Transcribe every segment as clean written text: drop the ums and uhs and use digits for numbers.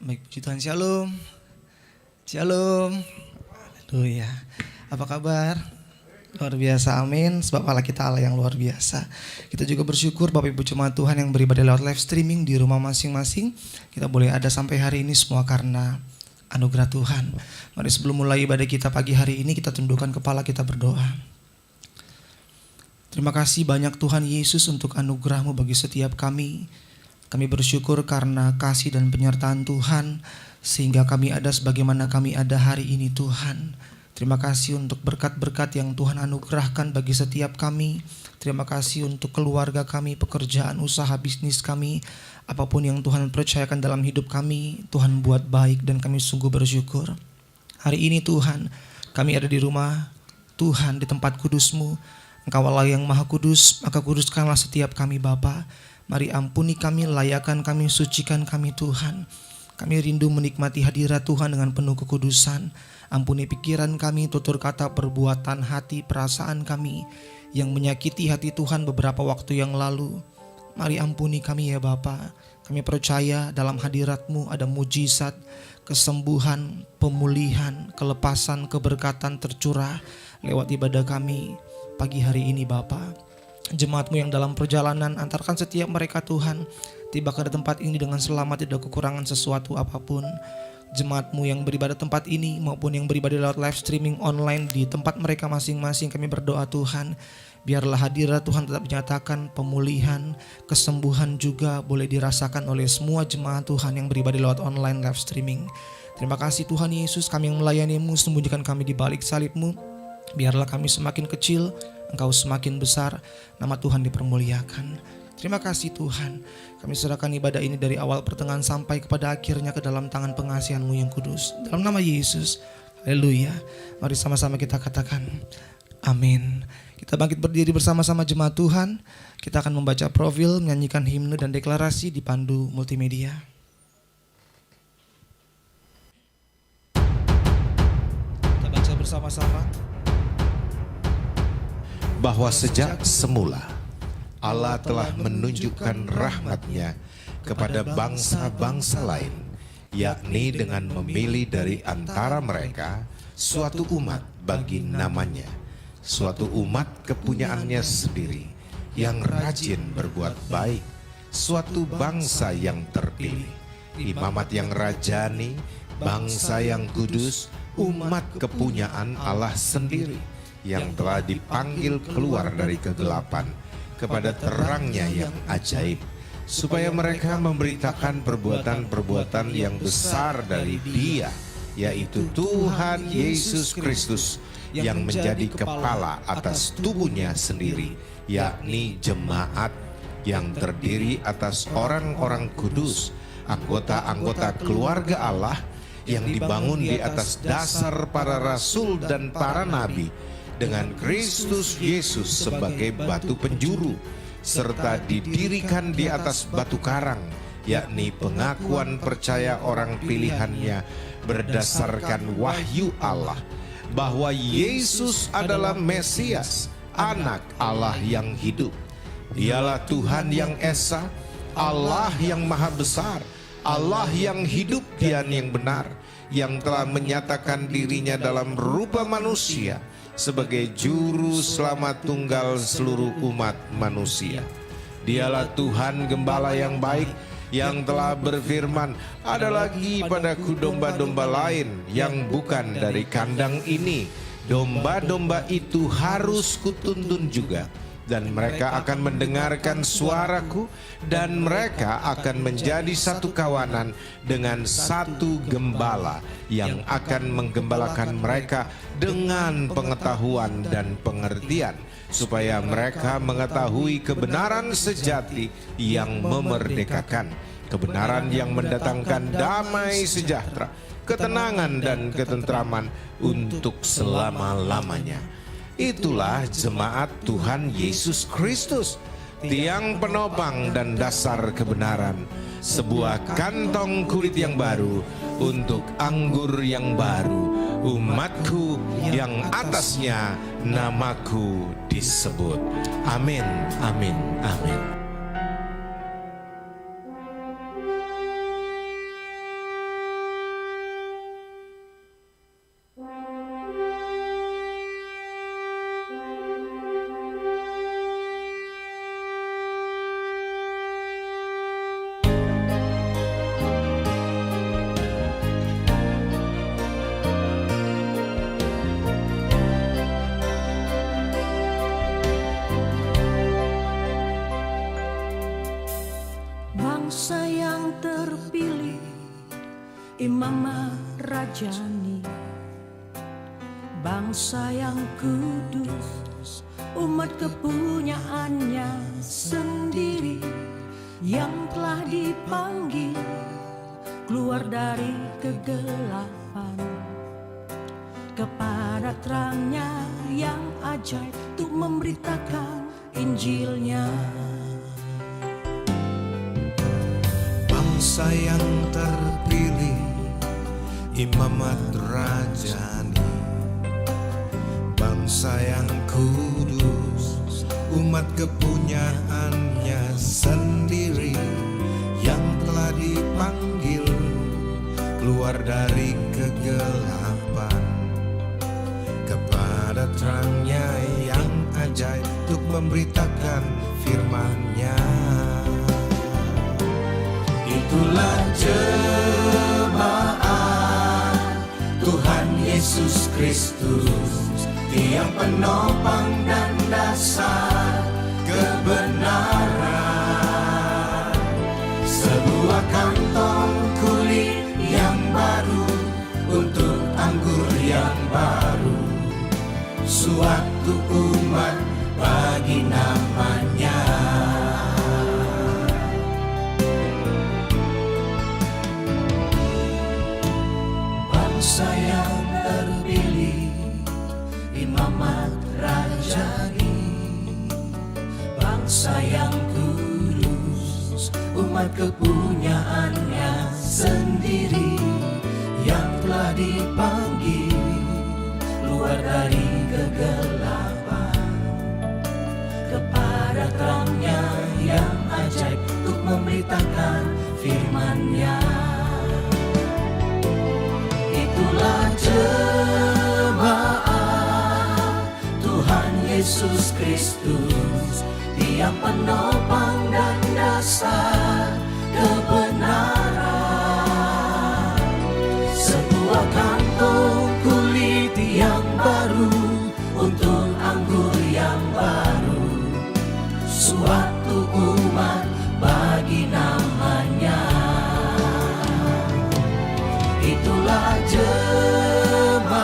Baik, puji Tuhan. Shalom. Shalom. Haleluya. Apa kabar? Luar biasa, amin. Sebab Allah kita Allah yang luar biasa. Kita juga bersyukur Bapak Ibu Jemaat Tuhan yang beribadah lewat live streaming di rumah masing-masing. Kita boleh ada sampai hari ini semua karena anugerah Tuhan. Mari sebelum mulai ibadah kita pagi hari ini, kita tundukkan kepala, kita berdoa. Terima kasih banyak Tuhan Yesus untuk anugerah-Mu bagi setiap kami. Kami bersyukur karena kasih dan penyertaan Tuhan sehingga kami ada sebagaimana kami ada hari ini Tuhan. Terima kasih untuk berkat-berkat yang Tuhan anugerahkan bagi setiap kami. Terima kasih untuk keluarga kami, pekerjaan, usaha, bisnis kami. Apapun yang Tuhan percayakan dalam hidup kami, Tuhan buat baik dan kami sungguh bersyukur. Hari ini Tuhan, kami ada di rumah Tuhan, di tempat kudus-Mu. Engkau Allah yang maha kudus, maka kuduskanlah setiap kami Bapa. Mari ampuni kami, layakan kami, sucikan kami Tuhan. Kami rindu menikmati hadirat Tuhan dengan penuh kekudusan. Ampuni pikiran kami, tutur kata, perbuatan, hati, perasaan kami yang menyakiti hati Tuhan beberapa waktu yang lalu. Mari ampuni kami ya Bapa. Kami percaya dalam hadirat-Mu ada mujizat, kesembuhan, pemulihan, kelepasan, keberkatan tercurah lewat ibadah kami pagi hari ini Bapa. Jemaat-Mu yang dalam perjalanan, antarkan setiap mereka Tuhan tiba ke tempat ini dengan selamat, tidak kekurangan sesuatu apapun. Jemaat-Mu yang beribadah tempat ini maupun yang beribadah lewat live streaming online di tempat mereka masing-masing, kami berdoa Tuhan, biarlah hadirat Tuhan tetap dinyatakan, pemulihan, kesembuhan juga boleh dirasakan oleh semua jemaat Tuhan yang beribadah lewat online live streaming. Terima kasih Tuhan Yesus, kami yang melayani-Mu, sembunyikan kami di balik salib-Mu. Biarlah kami semakin kecil, Engkau semakin besar, nama Tuhan dipermuliakan. Terima kasih Tuhan, kami serahkan ibadah ini dari awal pertengahan sampai kepada akhirnya ke dalam tangan pengasihan-Mu yang kudus. Dalam nama Yesus, haleluya. Mari sama-sama kita katakan, amin. Kita bangkit berdiri bersama-sama jemaat Tuhan. Kita akan membaca profil, menyanyikan himne dan deklarasi dipandu multimedia. Kita baca bersama-sama. Bahwa sejak semula Allah telah menunjukkan rahmat-Nya kepada bangsa-bangsa lain, yakni dengan memilih dari antara mereka suatu umat bagi namanya, suatu umat kepunyaannya sendiri, yang rajin berbuat baik, suatu bangsa yang terpilih, imamat yang rajani, bangsa yang kudus, umat kepunyaan Allah sendiri, yang telah dipanggil keluar dari kegelapan kepada terangnya yang ajaib, supaya mereka memberitakan perbuatan-perbuatan yang besar dari Dia, yaitu Tuhan Yesus Kristus, yang menjadi kepala atas tubuhnya sendiri, yakni jemaat, yang terdiri atas orang-orang kudus, anggota-anggota keluarga Allah, yang dibangun di atas dasar para rasul dan para nabi, dengan Kristus Yesus sebagai batu penjuru, serta didirikan di atas batu karang, yakni pengakuan percaya orang pilihannya berdasarkan wahyu Allah, bahwa Yesus adalah Mesias, anak Allah yang hidup. Dialah Tuhan yang esa, Allah yang maha besar, Allah yang hidup dan yang benar, yang telah menyatakan dirinya dalam rupa manusia sebagai juru selamat tunggal seluruh umat manusia. Dialah Tuhan gembala yang baik, yang telah berfirman, ada lagi padaku domba-domba lain yang bukan dari kandang ini. Domba-domba itu harus kutuntun juga, dan mereka akan mendengarkan suaraku, dan mereka akan menjadi satu kawanan dengan satu gembala yang akan menggembalakan mereka dengan pengetahuan dan pengertian, supaya mereka mengetahui kebenaran sejati yang memerdekakan, kebenaran yang mendatangkan damai sejahtera, ketenangan dan ketentraman untuk selama-lamanya. Itulah jemaat Tuhan Yesus Kristus, tiang penopang dan dasar kebenaran, sebuah kantong kulit yang baru untuk anggur yang baru, umatku yang atasnya namaku disebut. Amin, amin, amin. Imam Rajani, bangsa yang kudus, umat kepunyaannya sendiri, yang telah dipanggil keluar dari kegelapan kepada terangnya yang ajaib, untuk memberitakan Injilnya. Bangsa yang terpilih, imamat rajani, bangsa yang kudus, umat kepunyaannya sendiri, yang telah dipanggil keluar dari kegelapan kepada terangnya yang ajaib, untuk memberitakan firman-Nya. Itulah jemaat Tuhan Yesus Kristus, tiang penopang dan dasar kebenaran, sebuah kantong kulit yang baru untuk anggur yang baru, suatu umat bagi namanya. Bangsa yang terpilih, imamat rajani, bangsa yang kudus, umat kepunyaannya sendiri, yang telah dipanggil keluar dari kegelapan kepada terangnya yang ajaib, untuk memberitakan firman-Nya. Itulah jemaat Tuhan Yesus Kristus, tiang penopang dan dasar kebenaran, sebuah kantong kulit yang baru untuk anggur yang baru, suatu umat bagi namanya. Itulah jemaat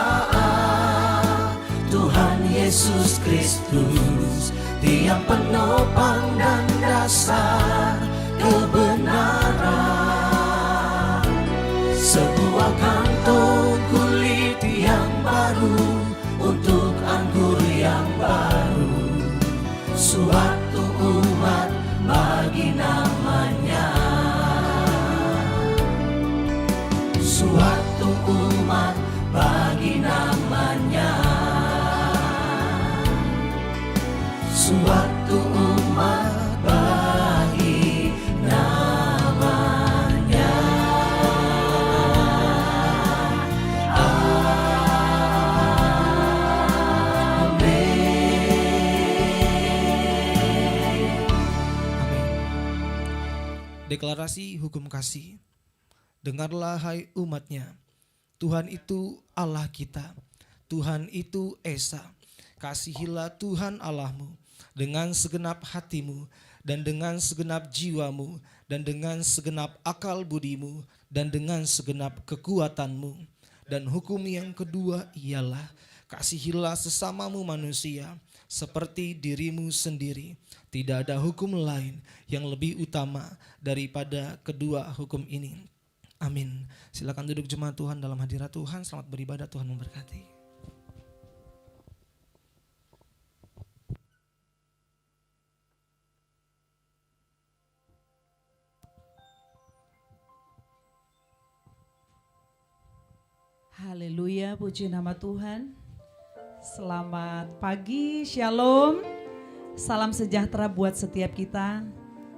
Tuhan Yesus Kristus, tiang penopang dan dasar kebenaran, sebuah kantong kulit yang baru untuk anggur yang baru, suatu umat bagi namanya, suatu umat bagi namanya, suatu umat bagi namanya. Deklarasi hukum kasih. Dengarlah hai umatnya, Tuhan itu Allah kita, Tuhan itu Esa. Kasihilah Tuhan Allahmu dengan segenap hatimu, dan dengan segenap jiwamu, dan dengan segenap akal budimu, dan dengan segenap kekuatanmu. Dan hukum yang kedua ialah, kasihilah sesamamu manusia seperti dirimu sendiri. Tidak ada hukum lain yang lebih utama daripada kedua hukum ini. Amin. Silakan duduk jemaat Tuhan dalam hadirat Tuhan. Selamat beribadah, Tuhan memberkati. Haleluya, puji nama Tuhan. Selamat pagi, shalom. Salam sejahtera buat setiap kita.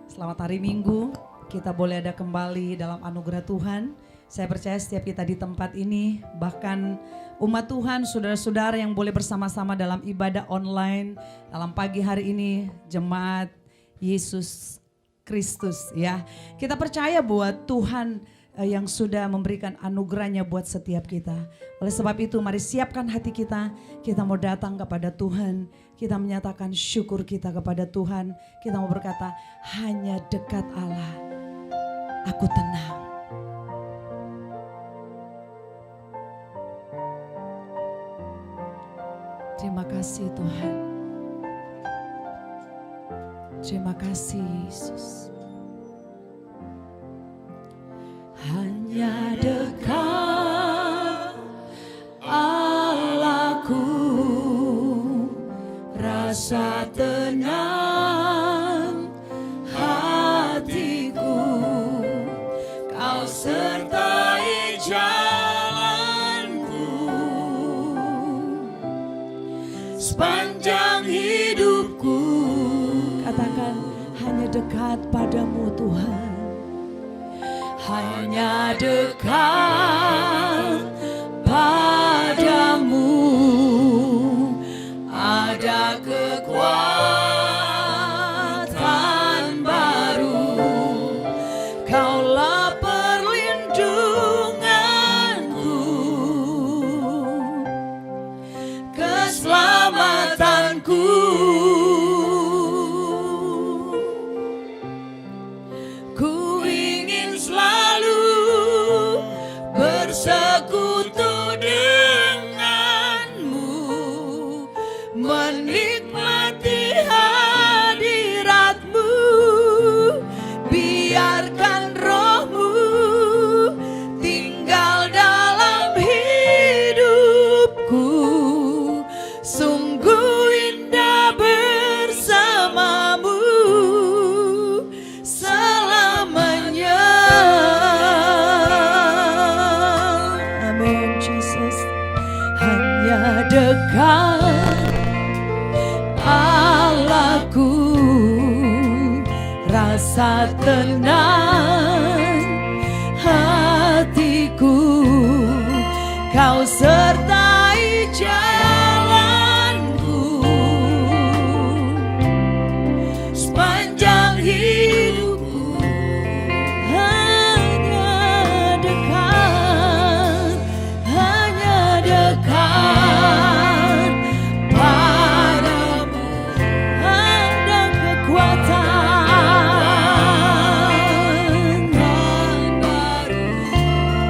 Selamat hari Minggu. Kita boleh ada kembali dalam anugerah Tuhan. Saya percaya setiap kita di tempat ini, bahkan umat Tuhan, saudara-saudara yang boleh bersama-sama dalam ibadah online dalam pagi hari ini, jemaat Yesus Kristus ya. Kita percaya bahwa Tuhan yang sudah memberikan anugerahnya buat setiap kita. Oleh sebab itu mari siapkan hati kita mau datang kepada Tuhan, kita menyatakan syukur kita kepada Tuhan, kita mau berkata hanya dekat Allah aku tenang. Terima kasih Tuhan. Terima kasih Yesus. Hanya dekat Allahku, rasa tenang hatiku, Kau sertai jalanku sepanjang hidupku. Katakan, hanya dekat padamu Tuhan, hanya dekat padamu ada kekuatan baru. Kaulah perlindunganku, keselamatanku. Ku ingin selalu bersekutu denganmu, menikmati hadiratmu. Biarkan rohmu tinggal dalam hidupku. Sungguh indah bersamamu selamanya. Amin Jesus. Hanya dekat Allahku, rasa tenang hatiku, Kau sertai jalanku sepanjang hidupku. Hanya dekat padamu ada kekuatan baru.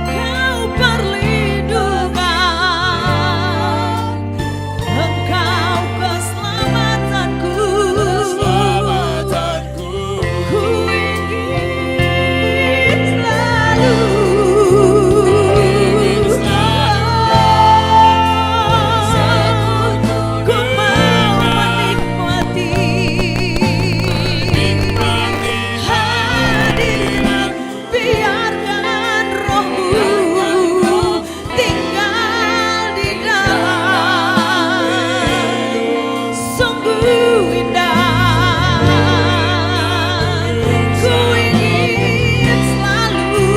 Kau perlindungan, Engkau keselamatanku. Ku ingin selalu ku mau menikmati hadirat. Biarkan rohmu tinggal di dalam. Sungguh indah. Ku ingin selalu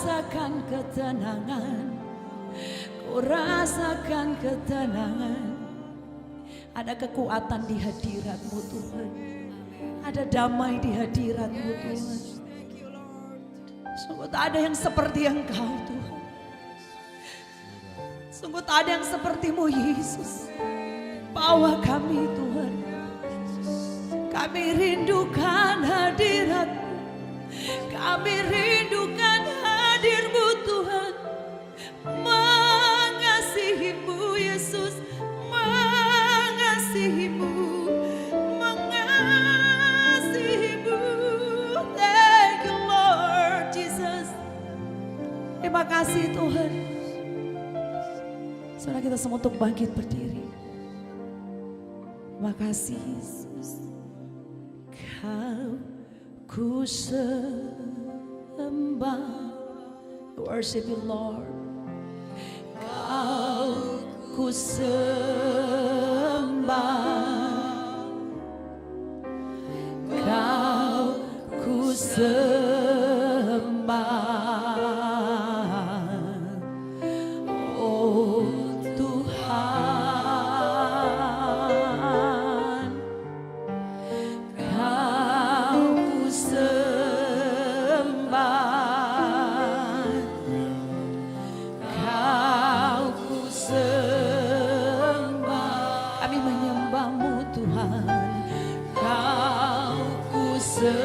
rasakan ketenangan, ku rasakan ketenangan. Ada kekuatan di hadirat-Mu Tuhan. Ada damai di hadirat-Mu Tuhan. Sungguh tak ada yang seperti Engkau Tuhan. Sungguh tak ada yang seperti-Mu Yesus. Bawa kami Tuhan. Kami rindukan hadirat-Mu. Kami rindukan hadir-Mu Tuhan. Mengasihi-Mu Yesus. Mengasihi-Mu. Mengasihi-Mu. Thank you Lord Jesus. Terima kasih Tuhan. Saudara kita semua untuk bangkit berdiri. Terima kasih Yesus. Kau ku sembah. Worship you Lord. Kau ku sembah. Kau ku sembah. Oh Tuhan, Kau ku sembah. Kau ku sembah. Kami menyembah-Mu Tuhan. Kau ku sembah.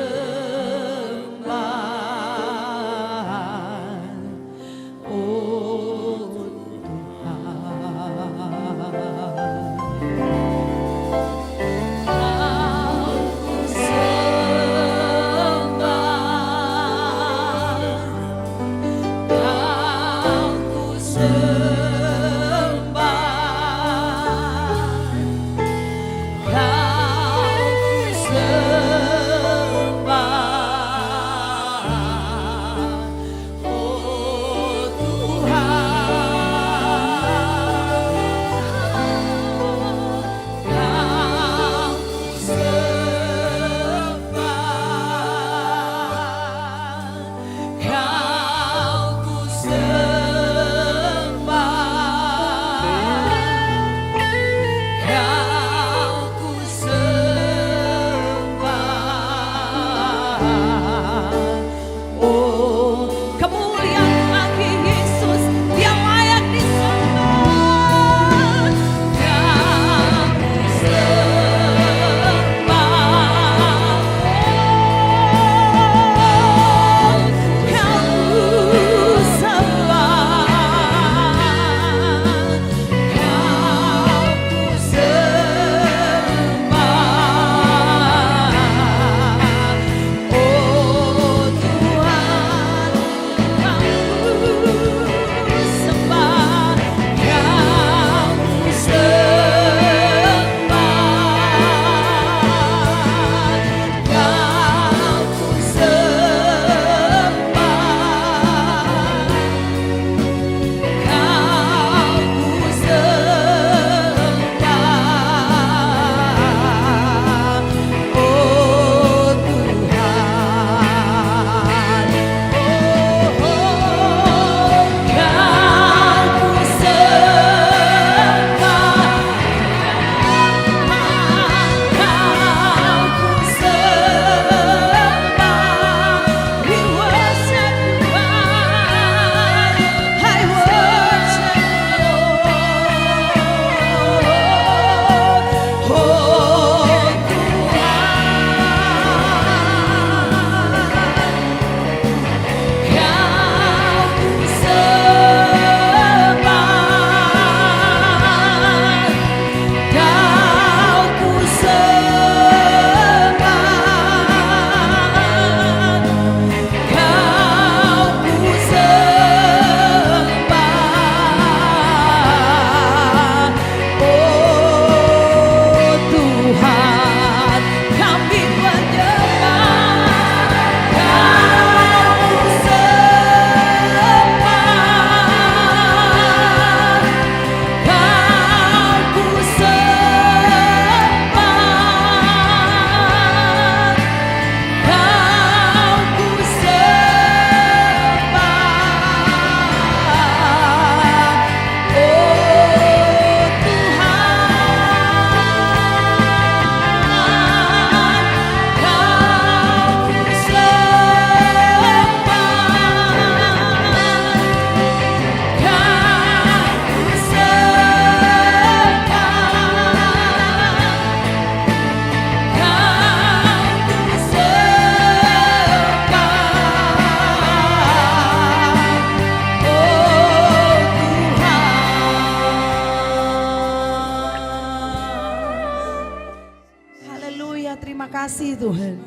kasih Tuhan.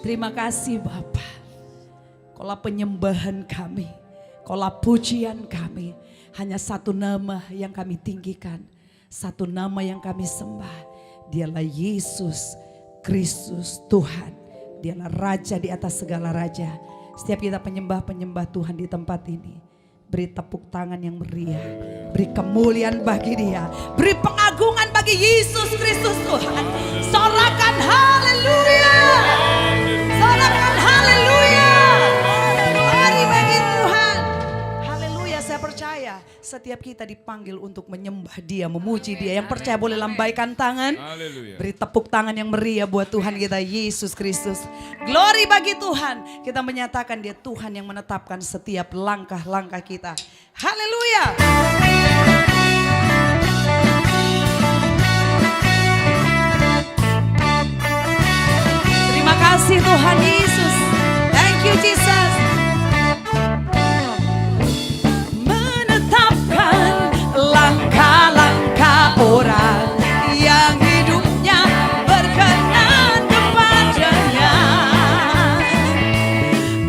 Terima kasih Bapa. Kaulah penyembahan kami, kaulah pujian kami. Hanya satu nama yang kami tinggikan, satu nama yang kami sembah. Dialah Yesus Kristus Tuhan. Dialah Raja di atas segala raja. Setiap kita penyembah-penyembah Tuhan di tempat ini, beri tepuk tangan yang meriah, beri kemuliaan bagi Dia, beri pengagungan bagi Yesus Kristus Tuhan. Sorakan haleluya, sorakan haleluya, glory bagi Tuhan. Haleluya, saya percaya setiap kita dipanggil untuk menyembah Dia, memuji Dia. Yang percaya boleh lambaikan tangan, beri tepuk tangan yang meriah buat Tuhan kita Yesus Kristus. Glory bagi Tuhan. Kita menyatakan Dia Tuhan yang menetapkan setiap langkah-langkah kita. Haleluya. Terima kasih Tuhan Yesus. Thank you Jesus. Menetapkan langkah-langkah orang yang hidupnya berkenan kepadanya.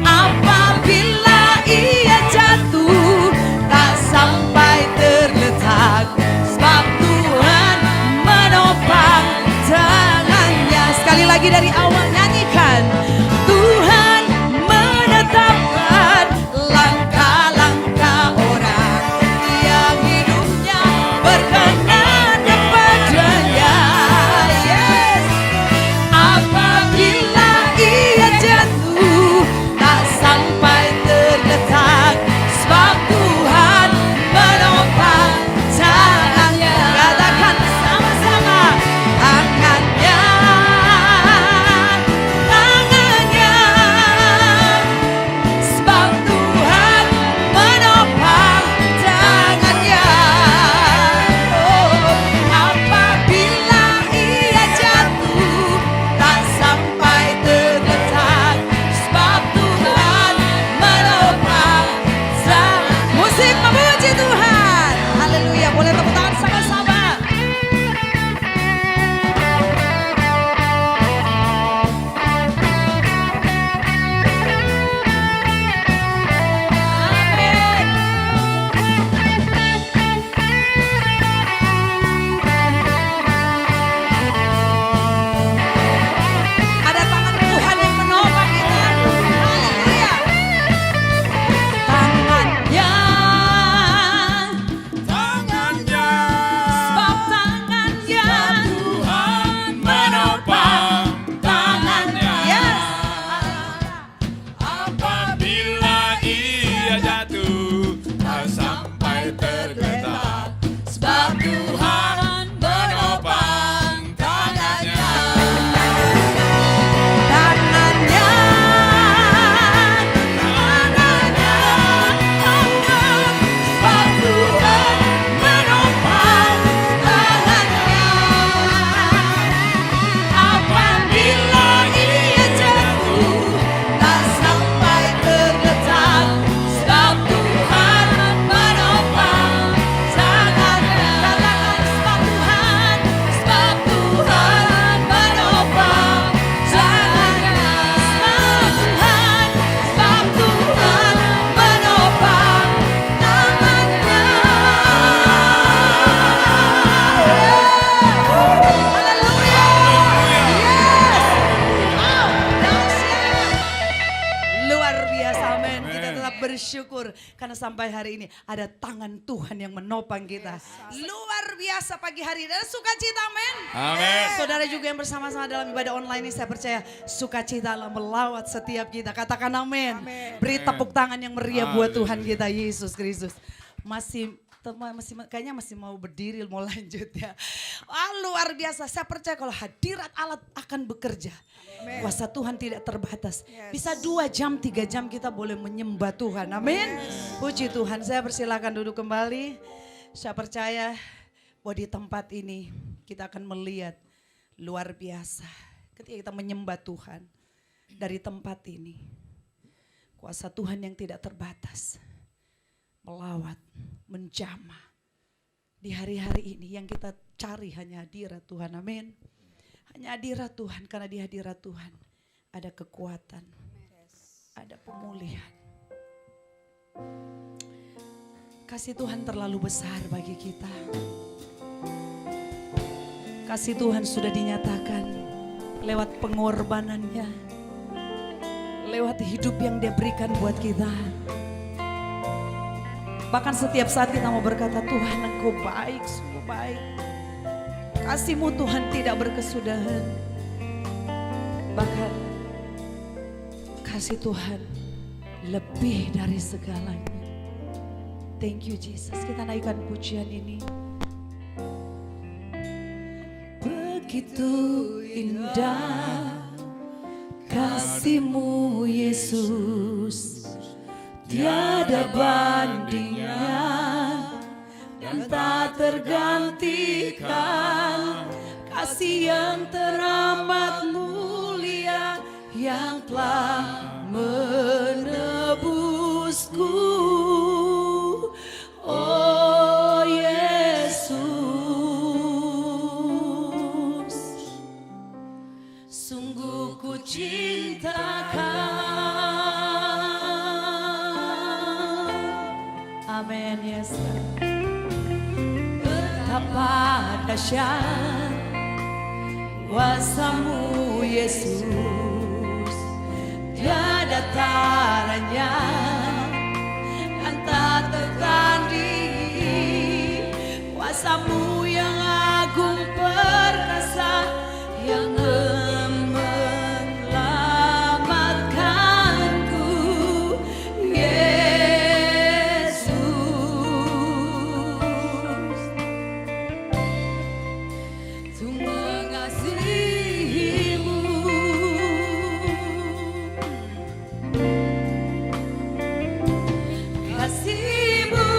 Apabila ia jatuh tak sampai terletak, sebab Tuhan menopang tangannya. Sekali lagi dari awal nyanyikan. Tuhan menetapkan langkah-langkah orang yang hidupnya berkenan kepadanya. Yes. Apabila ia jatuh tak sampai terletak, sebab Tuhan menopang tangannya. Katakan sama-sama, tangannya, tangannya, sebab Tuhan menopang tangannya. Oh, apabila ia jatuh tak sampai terletak, sebab Tuhan menopang tangan. Musik memuji Tuhan. Haleluya, boleh tepuk tangan sama-sama. Amin. Ada tangan Tuhan yang menopang kita. Haleluya. Tangannya, Tangannya sebab tangannya Tuhan menopang tangannya. Yes. Apabila ia jatuh tak sampai tergeletak, sebab Tuhan menopang tangannya. Tangannya, tangannya, sebab Tuhan menopang tangannya. Apabila ia jatuh tak sampai terletak, sebab Tuhan menopang tangannya. Katakan sebab Tuhan, sebab Tuhan menopang tangannya. Sebab Tuhan, sebab Tuhan menopang tangannya. Haleluya. Yes. Wow, dahsyat. Luar biasa, amin. Kita tetap bersyukur karena sampai hari ini ada tangan Tuhan yang menopang kita. Luar biasa pagi hari ini. Ada sukacita, amin. Amin. Saudara juga yang bersama-sama dalam ibadah online ini, saya percaya sukacita Allah melawat setiap kita. Katakan amin. Beri tepuk tangan yang meriah buat Tuhan kita Yesus Kristus. Kayaknya masih mau berdiri, mau lanjut ya. Wah, luar biasa. Saya percaya kalau hadirat Allah akan bekerja. Kuasa Tuhan tidak terbatas. Bisa 2 jam, 3 jam kita boleh menyembah Tuhan. Amin. Puji Tuhan. Saya persilakan duduk kembali. Saya percaya bahwa di tempat ini kita akan melihat luar biasa. Ketika kita menyembah Tuhan dari tempat ini. Kuasa Tuhan yang tidak terbatas. Melawat, menjamah. Di hari-hari ini yang kita cari hanya hadirat Tuhan, amin. Hanya hadirat Tuhan, karena di hadirat Tuhan ada kekuatan, ada pemulihan. Kasih Tuhan terlalu besar bagi kita. Kasih Tuhan sudah dinyatakan lewat pengorbanannya, lewat hidup yang Dia berikan buat kita. Bahkan setiap saat kita mau berkata, Tuhan Engkau baik, sungguh baik. Kasih-Mu Tuhan tidak berkesudahan. Bahkan kasih Tuhan lebih dari segalanya. Thank you Jesus. Kita naikkan pujian ini. Begitu indah kasih-Mu Yesus, tiada bandingnya dan tak tergantikan. Kasih yang teramat mulia yang telah menebusku. Oh Yesus, sungguh ku cintakan. Amin, yes. Betapa dahsyat kuasa-Mu Yesus, tiada taranya dan tak tertandingi. Kuasa-Mu yang agung perkasa, yang menyelamatkanku. Yesus, Ku mengasihi-Mu. Kasih-Mu,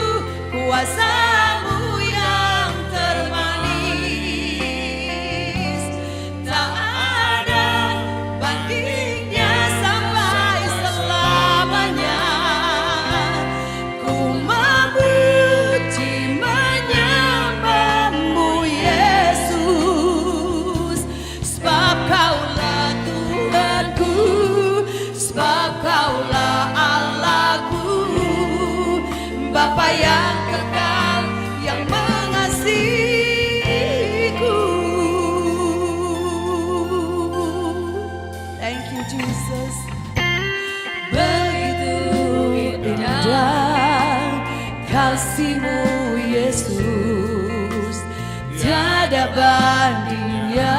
kuasa-Mu yang termanis, tak ada bandingnya sampai selamanya. Ku memuji menyembah-Mu Yesus, sebab Kaulah Tuhanku, sebab Kaulah Allahku, Bapa yang kekal yang mengasihiku. Thank you Jesus. Begitu indah kasih-Mu Yesus, tiada bandingnya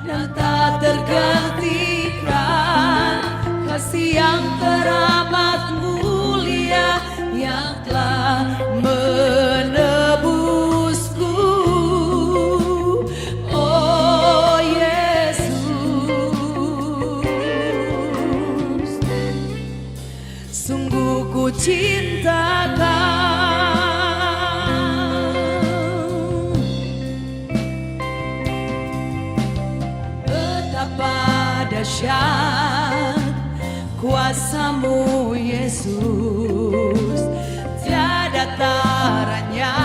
dan tak tergantikan. Kasih yang teramat mulia yang telah menebusku. Oh Yesus, sungguh ku cintakan. Betapa dahsyat kuasa-Mu Yesus, tiada taranya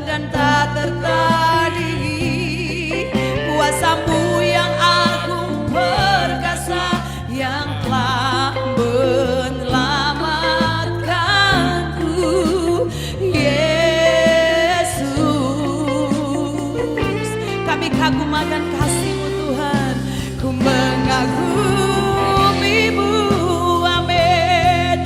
dan tak tertandingi. Kuasa-Mu yang agung perkasa, yang telah menyelamatkanku. Yesus, kami kagum akan kasih-Mu Tuhan. Ku mengagumi-Mu, amin.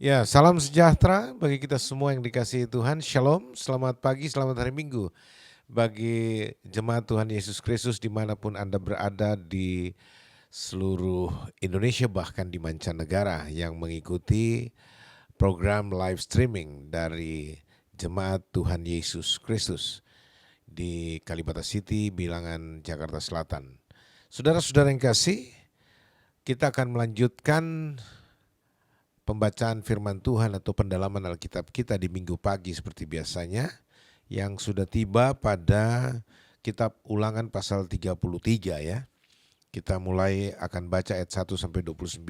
Ya, salam sejahtera bagi kita semua yang dikasihi Tuhan. Shalom, selamat pagi, selamat hari Minggu. Bagi jemaat Tuhan Yesus Kristus dimanapun Anda berada di seluruh Indonesia bahkan di mancanegara yang mengikuti program live streaming dari jemaat Tuhan Yesus Kristus di Kalibata City, Bilangan, Jakarta Selatan. Saudara-saudara yang kasih, kita akan melanjutkan pembacaan firman Tuhan atau pendalaman Alkitab kita di minggu pagi seperti biasanya yang sudah tiba pada kitab Ulangan pasal 33 ya. Kita mulai akan baca ayat 1 sampai 29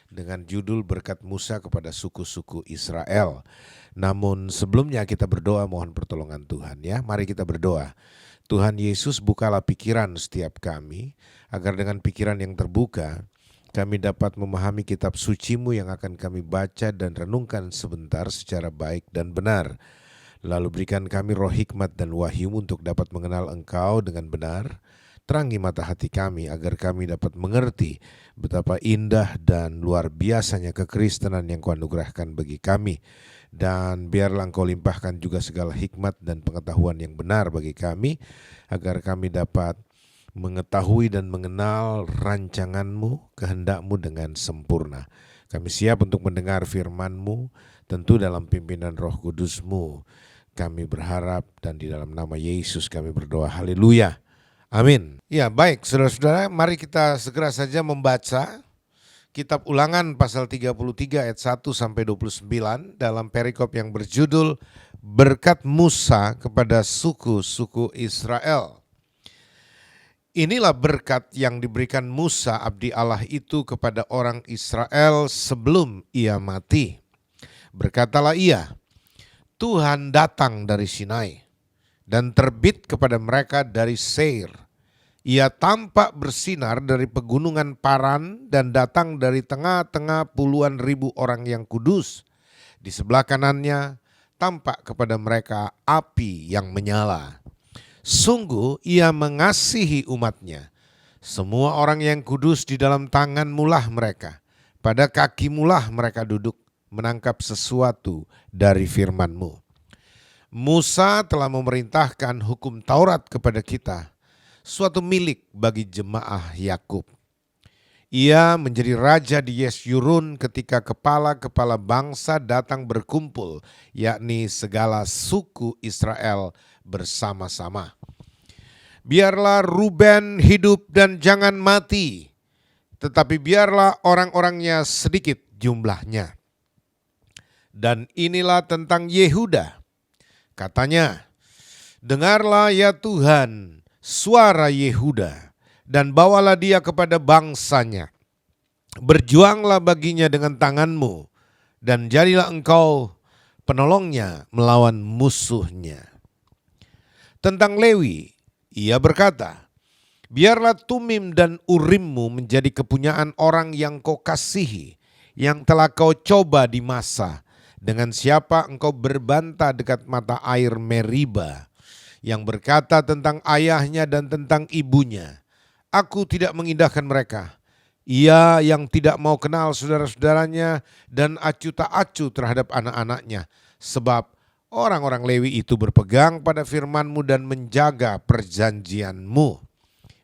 dengan judul berkat Musa kepada suku-suku Israel. Namun sebelumnya kita berdoa mohon pertolongan Tuhan ya. Mari kita berdoa. Tuhan Yesus, bukalah pikiran setiap kami agar dengan pikiran yang terbuka kami dapat memahami kitab suci-Mu yang akan kami baca dan renungkan sebentar secara baik dan benar. Lalu berikan kami roh hikmat dan wahyu untuk dapat mengenal Engkau dengan benar. Terangi mata hati kami agar kami dapat mengerti betapa indah dan luar biasanya kekristenan yang Kau anugerahkan bagi kami. Dan biarlah Engkau limpahkan juga segala hikmat dan pengetahuan yang benar bagi kami agar kami dapat mengetahui dan mengenal rancangan-Mu, kehendak-Mu dengan sempurna. Kami siap untuk mendengar firman-Mu, tentu dalam pimpinan Roh Kudus-Mu. Kami berharap dan di dalam nama Yesus kami berdoa. Haleluya. Amin. Ya baik saudara-saudara, mari kita segera saja membaca kitab Ulangan pasal 33 ayat 1 sampai 29 dalam perikop yang berjudul berkat Musa kepada suku-suku Israel. Inilah berkat yang diberikan Musa abdi Allah itu kepada orang Israel sebelum ia mati. Berkatalah ia, Tuhan datang dari Sinai dan terbit kepada mereka dari Seir. Ia tampak bersinar dari pegunungan Paran dan datang dari tengah-tengah puluhan ribu orang yang kudus. Di sebelah kanannya tampak kepada mereka api yang menyala. Sungguh ia mengasihi umatnya. Semua orang yang kudus di dalam tangan-Mulah mereka. Pada kaki-Mulah mereka duduk menangkap sesuatu dari firman-Mu. Musa telah memerintahkan hukum Taurat kepada kita, suatu milik bagi jemaah Yakub. Ia menjadi raja di Yesyurun ketika kepala-kepala bangsa datang berkumpul, yakni segala suku Israel bersama-sama. Biarlah Ruben hidup dan jangan mati, tetapi biarlah orang-orangnya sedikit jumlahnya. Dan inilah tentang Yehuda. Katanya, dengarlah ya Tuhan suara Yehuda dan bawalah dia kepada bangsanya. Berjuanglah baginya dengan tanganmu dan jadilah engkau penolongnya melawan musuhnya. Tentang Lewi, ia berkata, biarlah Tumim dan Urimmu menjadi kepunyaan orang yang kau kasihi, yang telah kau coba di masa, dengan siapa engkau berbantah dekat mata air Meriba, yang berkata tentang ayahnya dan tentang ibunya, aku tidak mengindahkan mereka. Ia yang tidak mau kenal saudara-saudaranya dan acuh tak acuh terhadap anak-anaknya, sebab orang-orang Lewi itu berpegang pada firman-Mu dan menjaga perjanjian-Mu.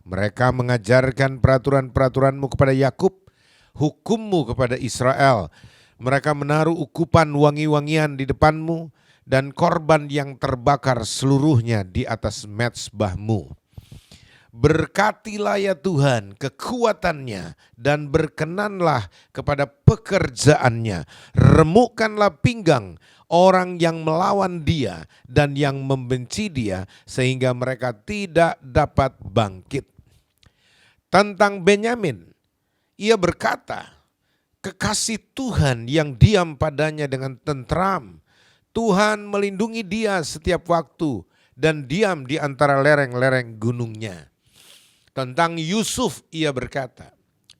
Mereka mengajarkan peraturan-peraturan-Mu kepada Yakub, hukum-Mu kepada Israel. Mereka menaruh ukupan wangi-wangian di depan-Mu dan korban yang terbakar seluruhnya di atas mezbah-Mu. Berkatilah ya Tuhan kekuatannya dan berkenanlah kepada pekerjaannya. Remukkanlah pinggang orang yang melawan dia dan yang membenci dia sehingga mereka tidak dapat bangkit. Tentang Benyamin, ia berkata, kekasih Tuhan yang diam padanya dengan tentram. Tuhan melindungi dia setiap waktu dan diam di antara lereng-lereng gunungnya. Tentang Yusuf ia berkata,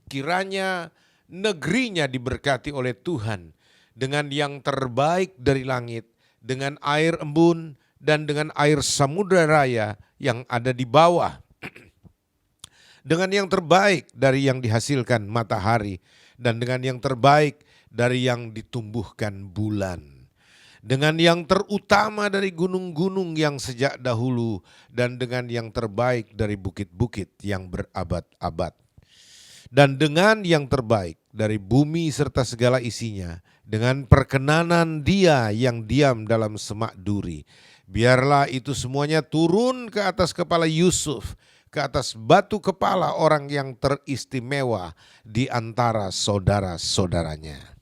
kiranya negerinya diberkati oleh Tuhan dengan yang terbaik dari langit, dengan air embun dan dengan air samudera raya yang ada di bawah. Dengan yang terbaik dari yang dihasilkan matahari dan dengan yang terbaik dari yang ditumbuhkan bulan, dengan yang terutama dari gunung-gunung yang sejak dahulu, dan dengan yang terbaik dari bukit-bukit yang berabad-abad, dan dengan yang terbaik dari bumi serta segala isinya, dengan perkenanan Dia yang diam dalam semak duri. Biarlah itu semuanya turun ke atas kepala Yusuf, ke atas batu kepala orang yang teristimewa di antara saudara-saudaranya.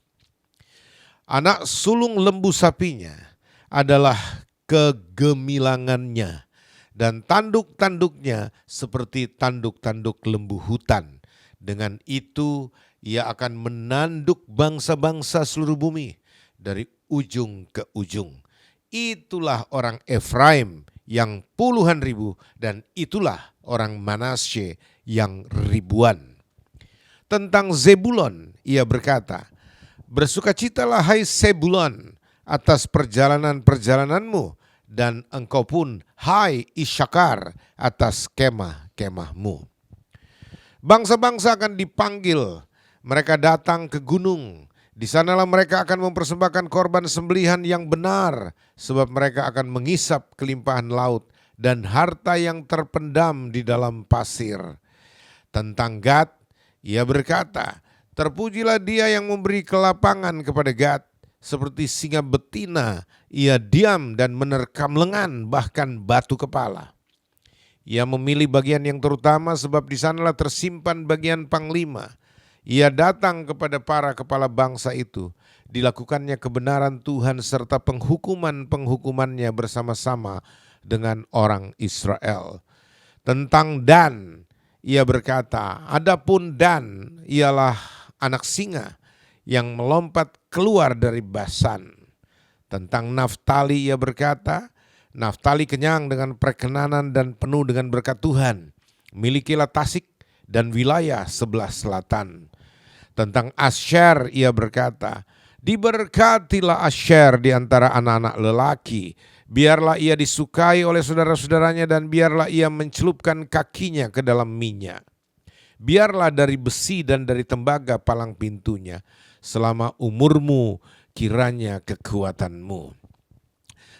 Anak sulung lembu sapinya adalah kegemilangannya, dan tanduk-tanduknya seperti tanduk-tanduk lembu hutan. Dengan itu ia akan menanduk bangsa-bangsa seluruh bumi dari ujung ke ujung. Itulah orang Efraim yang puluhan ribu, dan itulah orang Manasye yang ribuan. Tentang Zebulon ia berkata, bersukacitalah hai Zebulon atas perjalanan-perjalananmu, dan engkau pun hai Isakar atas kemah-kemahmu. Bangsa-bangsa akan dipanggil, mereka datang ke gunung. Di sanalah mereka akan mempersembahkan korban sembelihan yang benar, sebab mereka akan mengisap kelimpahan laut dan harta yang terpendam di dalam pasir. Tentang Gad, ia berkata, terpujilah Dia yang memberi kelapangan kepada Gad, seperti singa betina, ia diam dan menerkam lengan, bahkan batu kepala. Ia memilih bagian yang terutama, sebab di sanalah tersimpan bagian panglima. Ia datang kepada para kepala bangsa itu, dilakukannya kebenaran Tuhan serta penghukuman-penghukumannya bersama-sama dengan orang Israel. Tentang Dan, ia berkata, adapun Dan ialah anak singa yang melompat keluar dari Basan. Tentang Naftali ia berkata, Naftali kenyang dengan perkenanan dan penuh dengan berkat Tuhan. Milikilah Tasik dan wilayah sebelah selatan. Tentang Asher ia berkata, diberkatilah Asher di antara anak-anak lelaki. Biarlah ia disukai oleh saudara-saudaranya, dan biarlah ia mencelupkan kakinya ke dalam minyak. Biarlah dari besi dan dari tembaga palang pintunya. Selama umurmu kiranya kekuatanmu.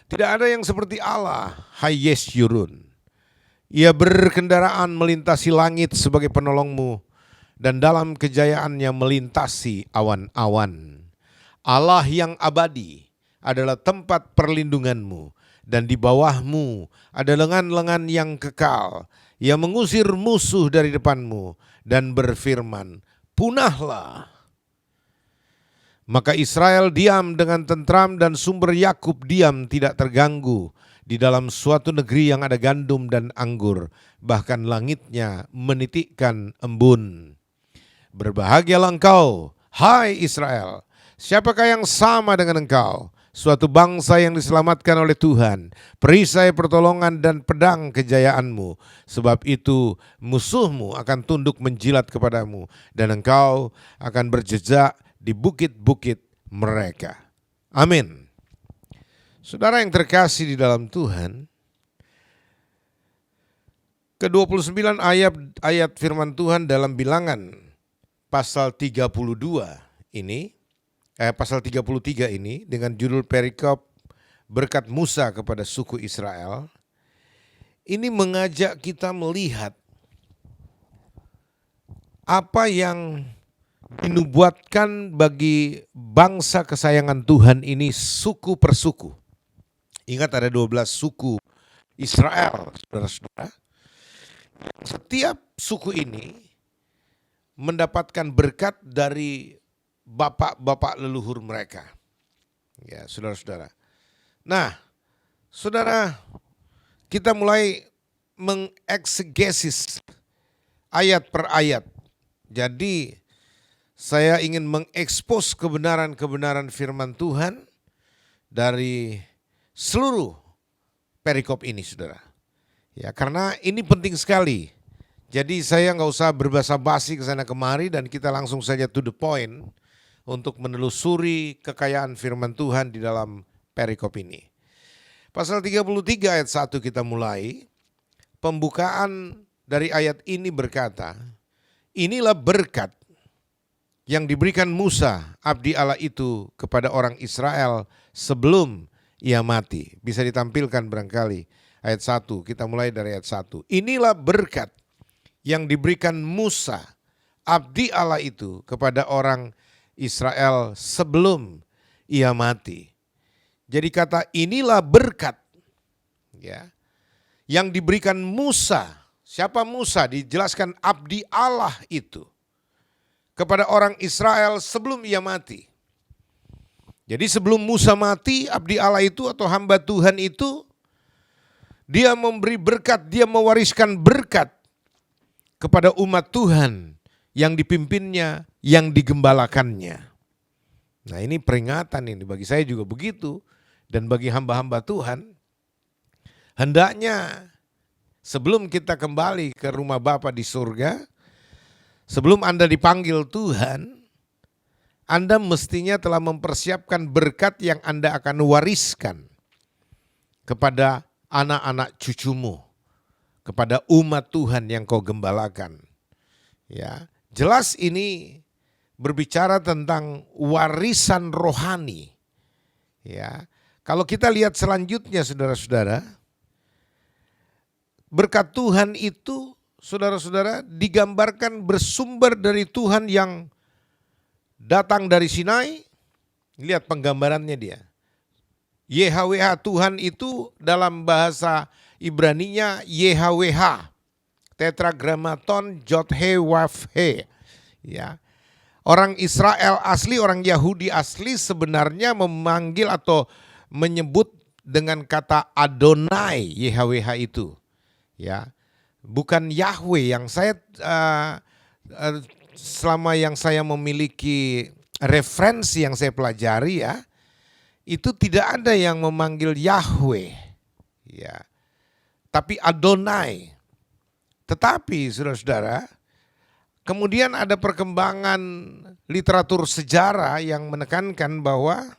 Tidak ada yang seperti Allah, hai Yesyurun. Ia berkendaraan melintasi langit sebagai penolongmu, dan dalam kejayaannya melintasi awan-awan. Allah yang abadi adalah tempat perlindunganmu, dan di bawahmu ada lengan-lengan yang kekal. Ia mengusir musuh dari depanmu dan berfirman, punahlah. Maka Israel diam dengan tentram, dan sumber Yakub diam tidak terganggu di dalam suatu negeri yang ada gandum dan anggur, bahkan langitnya menitikkan embun. Berbahagialah engkau, hai Israel, siapakah yang sama dengan engkau? Suatu bangsa yang diselamatkan oleh Tuhan, perisai pertolongan dan pedang kejayaanmu. Sebab itu musuhmu akan tunduk menjilat kepadamu, dan engkau akan berjejak di bukit-bukit mereka. Amin. Saudara yang terkasih di dalam Tuhan, ke-29 ayat firman Tuhan dalam Bilangan pasal 32 ini, pasal 33 ini dengan judul perikop berkat Musa kepada suku Israel, ini mengajak kita melihat apa yang dinubuatkan bagi bangsa kesayangan Tuhan ini suku per suku. Ingat ada 12 suku Israel, saudara-saudara. Setiap suku ini mendapatkan berkat dari bapak-bapak leluhur mereka. Ya, saudara-saudara. Nah, saudara, kita mulai mengeksegesis ayat per ayat. Jadi, saya ingin mengekspos kebenaran-kebenaran firman Tuhan dari seluruh perikop ini, saudara. Ya, karena ini penting sekali. Jadi saya nggak usah berbasa-basi ke sana kemari, dan kita langsung saja to the point untuk menelusuri kekayaan firman Tuhan di dalam perikop ini. Pasal 33 ayat 1 kita mulai. Pembukaan dari ayat ini berkata, inilah berkat yang diberikan Musa, abdi Allah itu kepada orang Israel sebelum ia mati. Bisa ditampilkan barangkali ayat 1, kita mulai dari ayat 1. Inilah berkat yang diberikan Musa, abdi Allah itu kepada orang Israel sebelum ia mati. Jadi kata inilah berkat ya yang diberikan Musa. Siapa Musa? Dijelaskan abdi Allah itu kepada orang Israel sebelum ia mati. Jadi sebelum Musa mati, abdi Allah itu atau hamba Tuhan itu, dia memberi berkat, dia mewariskan berkat kepada umat Tuhan yang dipimpinnya, yang digembalakannya. Nah ini peringatan ini, bagi saya juga begitu. Dan bagi hamba-hamba Tuhan, hendaknya sebelum kita kembali ke rumah Bapa di surga, sebelum Anda dipanggil Tuhan, Anda mestinya telah mempersiapkan berkat yang Anda akan wariskan kepada anak-anak cucumu, kepada umat Tuhan yang kau gembalakan. Ya, jelas ini berbicara tentang warisan rohani. Ya, kalau kita lihat selanjutnya saudara-saudara, berkat Tuhan itu saudara-saudara digambarkan bersumber dari Tuhan yang datang dari Sinai. Lihat penggambarannya dia. YHWH Tuhan itu dalam bahasa Ibraninya YHWH. Tetragrammaton Jod-He Waf-He. Ya. Orang Israel asli, orang Yahudi asli sebenarnya memanggil atau menyebut dengan kata Adonai YHWH itu. Ya. Bukan Yahweh yang saya selama yang saya memiliki referensi yang saya pelajari ya, itu tidak ada yang memanggil Yahweh. Ya. Tapi Adonai. Tetapi saudara-saudara, kemudian ada perkembangan literatur sejarah yang menekankan bahwa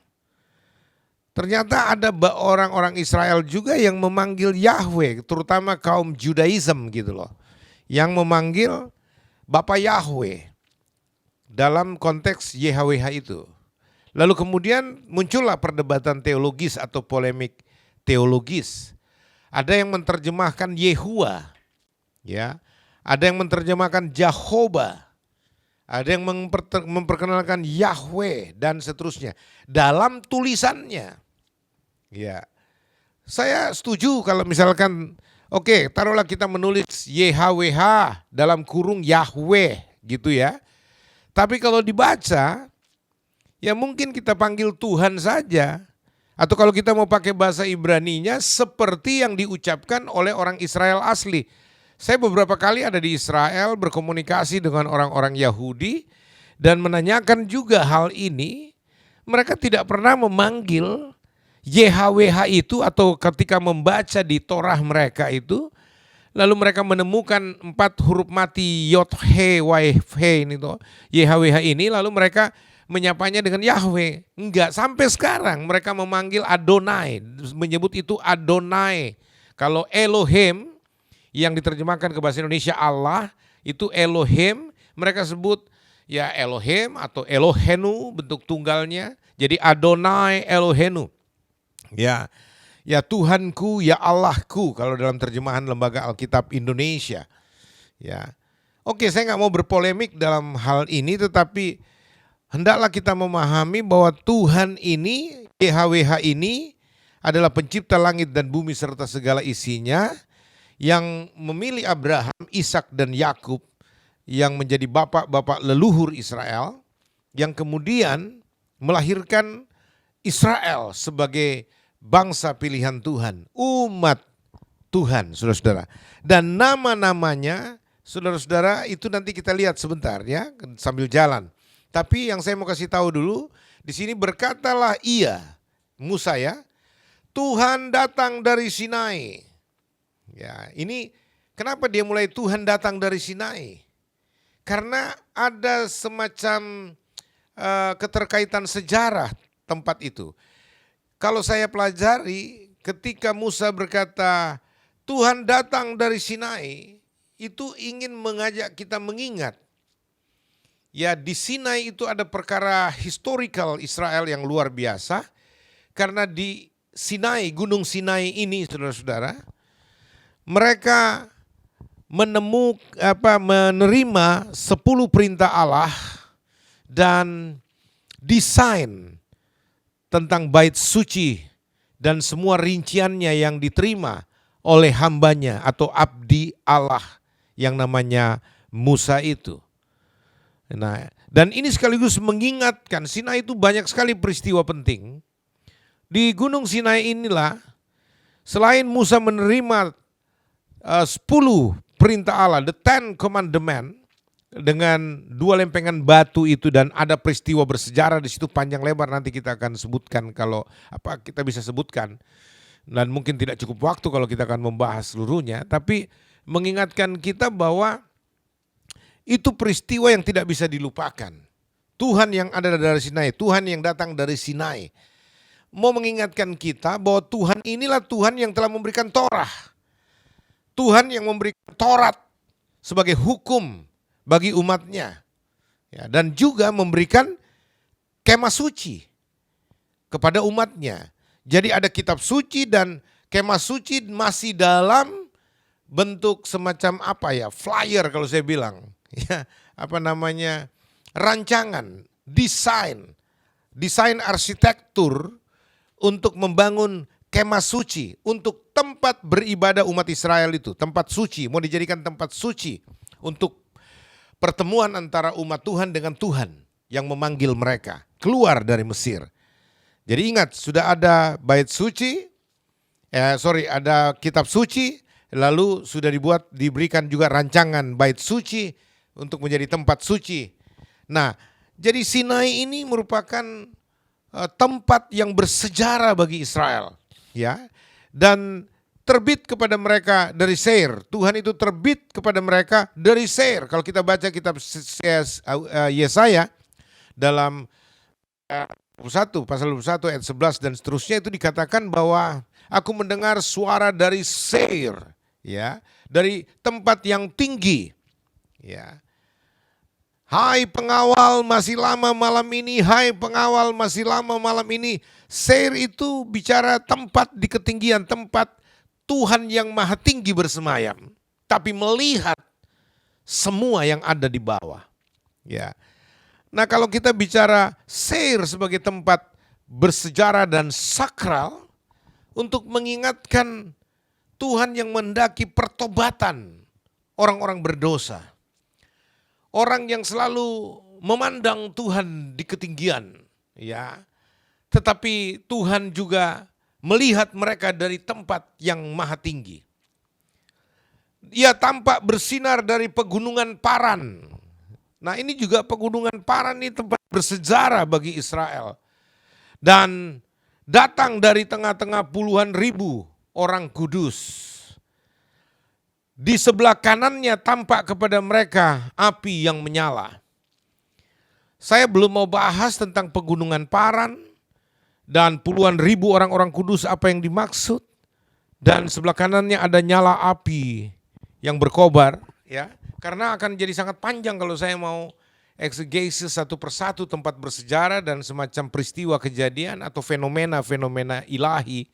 ternyata ada orang-orang Israel juga yang memanggil Yahweh, terutama kaum Judaism gitu loh, yang memanggil Bapa Yahweh dalam konteks YHWH itu. Lalu kemudian muncullah perdebatan teologis atau polemik teologis. Ada yang menerjemahkan Yehua, ya, ada yang menerjemahkan Jehovah, ada yang memperkenalkan Yahweh dan seterusnya dalam tulisannya. Ya, saya setuju kalau misalkan oke, taruhlah kita menulis YHWH dalam kurung Yahweh gitu ya. Tapi kalau dibaca, ya mungkin kita panggil Tuhan saja. Atau kalau kita mau pakai bahasa Ibraninya seperti yang diucapkan oleh orang Israel asli. Saya beberapa kali ada di Israel berkomunikasi dengan orang-orang Yahudi dan menanyakan juga hal ini. Mereka tidak pernah memanggil YHWH itu atau ketika membaca di Torah mereka itu, lalu mereka menemukan 4 huruf mati Yod He Waf He ini toh, YHWH ini, lalu mereka menyapanya dengan Yahweh. Enggak, sampai sekarang mereka memanggil Adonai, menyebut itu Adonai. Kalau Elohim yang diterjemahkan ke bahasa Indonesia Allah, itu Elohim, mereka sebut ya Elohim atau Elohenu bentuk tunggalnya. Jadi Adonai Elohenu. Ya, ya Tuhanku, ya Allahku kalau dalam terjemahan Lembaga Alkitab Indonesia. Ya, oke, saya nggak mau berpolemik dalam hal ini, tetapi hendaklah kita memahami bahwa Tuhan ini, YHWH ini adalah pencipta langit dan bumi serta segala isinya, yang memilih Abraham, Ishak dan Yakub yang menjadi bapak-bapak leluhur Israel, yang kemudian melahirkan Israel sebagai bangsa pilihan Tuhan, umat Tuhan, saudara-saudara. Dan nama-namanya, saudara-saudara, itu nanti kita lihat sebentar ya, sambil jalan. Tapi yang saya mau kasih tahu dulu, di sini berkatalah ia, Musa ya, Tuhan datang dari Sinai. Ya, ini kenapa dia mulai Tuhan datang dari Sinai? Karena ada semacam keterkaitan sejarah tempat itu. Kalau saya pelajari, ketika Musa berkata, Tuhan datang dari Sinai, itu ingin mengajak kita mengingat. Ya, di Sinai itu ada perkara historical Israel yang luar biasa. Karena di Sinai, Gunung Sinai ini saudara-saudara, mereka menerima 10 perintah Allah dan desain tentang bait suci dan semua rinciannya yang diterima oleh hambanya atau abdi Allah yang namanya Musa itu. Nah, dan ini sekaligus mengingatkan Sinai itu banyak sekali peristiwa penting. Di Gunung Sinai inilah selain Musa menerima 10 perintah Allah, the 10 commandment, dengan 2 lempengan batu itu dan ada peristiwa bersejarah di situ panjang lebar, nanti kita akan sebutkan kalau kita bisa sebutkan, dan mungkin tidak cukup waktu kalau kita akan membahas seluruhnya, tapi mengingatkan kita bahwa itu peristiwa yang tidak bisa dilupakan. Tuhan yang ada dari Sinai, Tuhan yang datang dari Sinai, mau mengingatkan kita bahwa Tuhan inilah Tuhan yang telah memberikan Torah. Tuhan yang memberikan Taurat sebagai hukum bagi umatnya. Ya, dan juga memberikan kemah suci kepada umatnya. Jadi ada kitab suci dan kemah suci masih dalam bentuk semacam flyer kalau saya bilang. Ya, rancangan, desain arsitektur untuk membangun kemah suci untuk tempat beribadah umat Israel itu, tempat suci, mau dijadikan tempat suci untuk pertemuan antara umat Tuhan dengan Tuhan yang memanggil mereka keluar dari Mesir. Jadi ingat, sudah ada bait suci, ada kitab suci, lalu sudah diberikan juga rancangan bait suci untuk menjadi tempat suci. Nah, jadi Sinai ini merupakan tempat yang bersejarah bagi Israel, ya. Dan terbit kepada mereka dari Seir. Tuhan itu terbit kepada mereka dari Seir. Kalau kita baca kitab Yesaya dalam pasal 21 ayat 11 dan seterusnya, itu dikatakan bahwa aku mendengar suara dari Seir, ya, dari tempat yang tinggi, ya. Hai pengawal, masih lama malam ini. Hai pengawal, masih lama malam ini. Seir itu bicara tempat di ketinggian, tempat Tuhan yang maha tinggi bersemayam, tapi melihat semua yang ada di bawah. Ya. Nah, kalau kita bicara Seir sebagai tempat bersejarah dan sakral untuk mengingatkan Tuhan yang mendaki pertobatan orang-orang berdosa. Orang yang selalu memandang Tuhan di ketinggian, ya. Tetapi Tuhan juga melihat mereka dari tempat yang maha tinggi. Ia tampak bersinar dari pegunungan Paran. Nah, ini juga pegunungan Paran ini tempat bersejarah bagi Israel. Dan datang dari tengah-tengah puluhan ribu orang kudus. Di sebelah kanannya tampak kepada mereka api yang menyala. Saya belum mau bahas tentang pegunungan Paran dan puluhan ribu orang-orang kudus apa yang dimaksud. Dan sebelah kanannya ada nyala api yang berkobar, ya. Karena akan jadi sangat panjang kalau saya mau eksegesis satu persatu tempat bersejarah dan semacam peristiwa kejadian atau fenomena-fenomena ilahi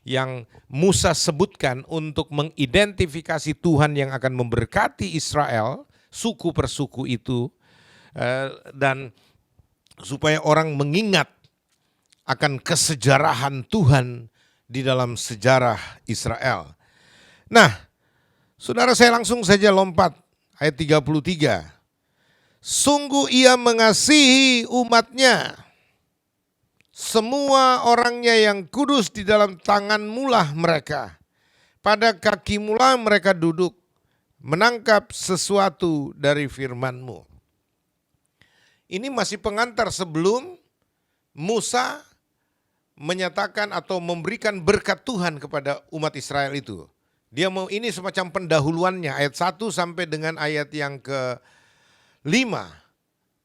yang Musa sebutkan untuk mengidentifikasi Tuhan yang akan memberkati Israel, suku per suku itu, dan supaya orang mengingat akan kesejarahan Tuhan di dalam sejarah Israel. Nah, saudara, saya langsung saja lompat ayat 33. Sungguh ia mengasihi umatnya. Semua orangnya yang kudus di dalam tanganmulah mereka. Pada kakimulah mereka duduk, menangkap sesuatu dari firman-Mu. Ini masih pengantar sebelum Musa menyatakan atau memberikan berkat Tuhan kepada umat Israel itu. Ini semacam pendahuluannya, ayat 1 sampai dengan ayat yang ke-5.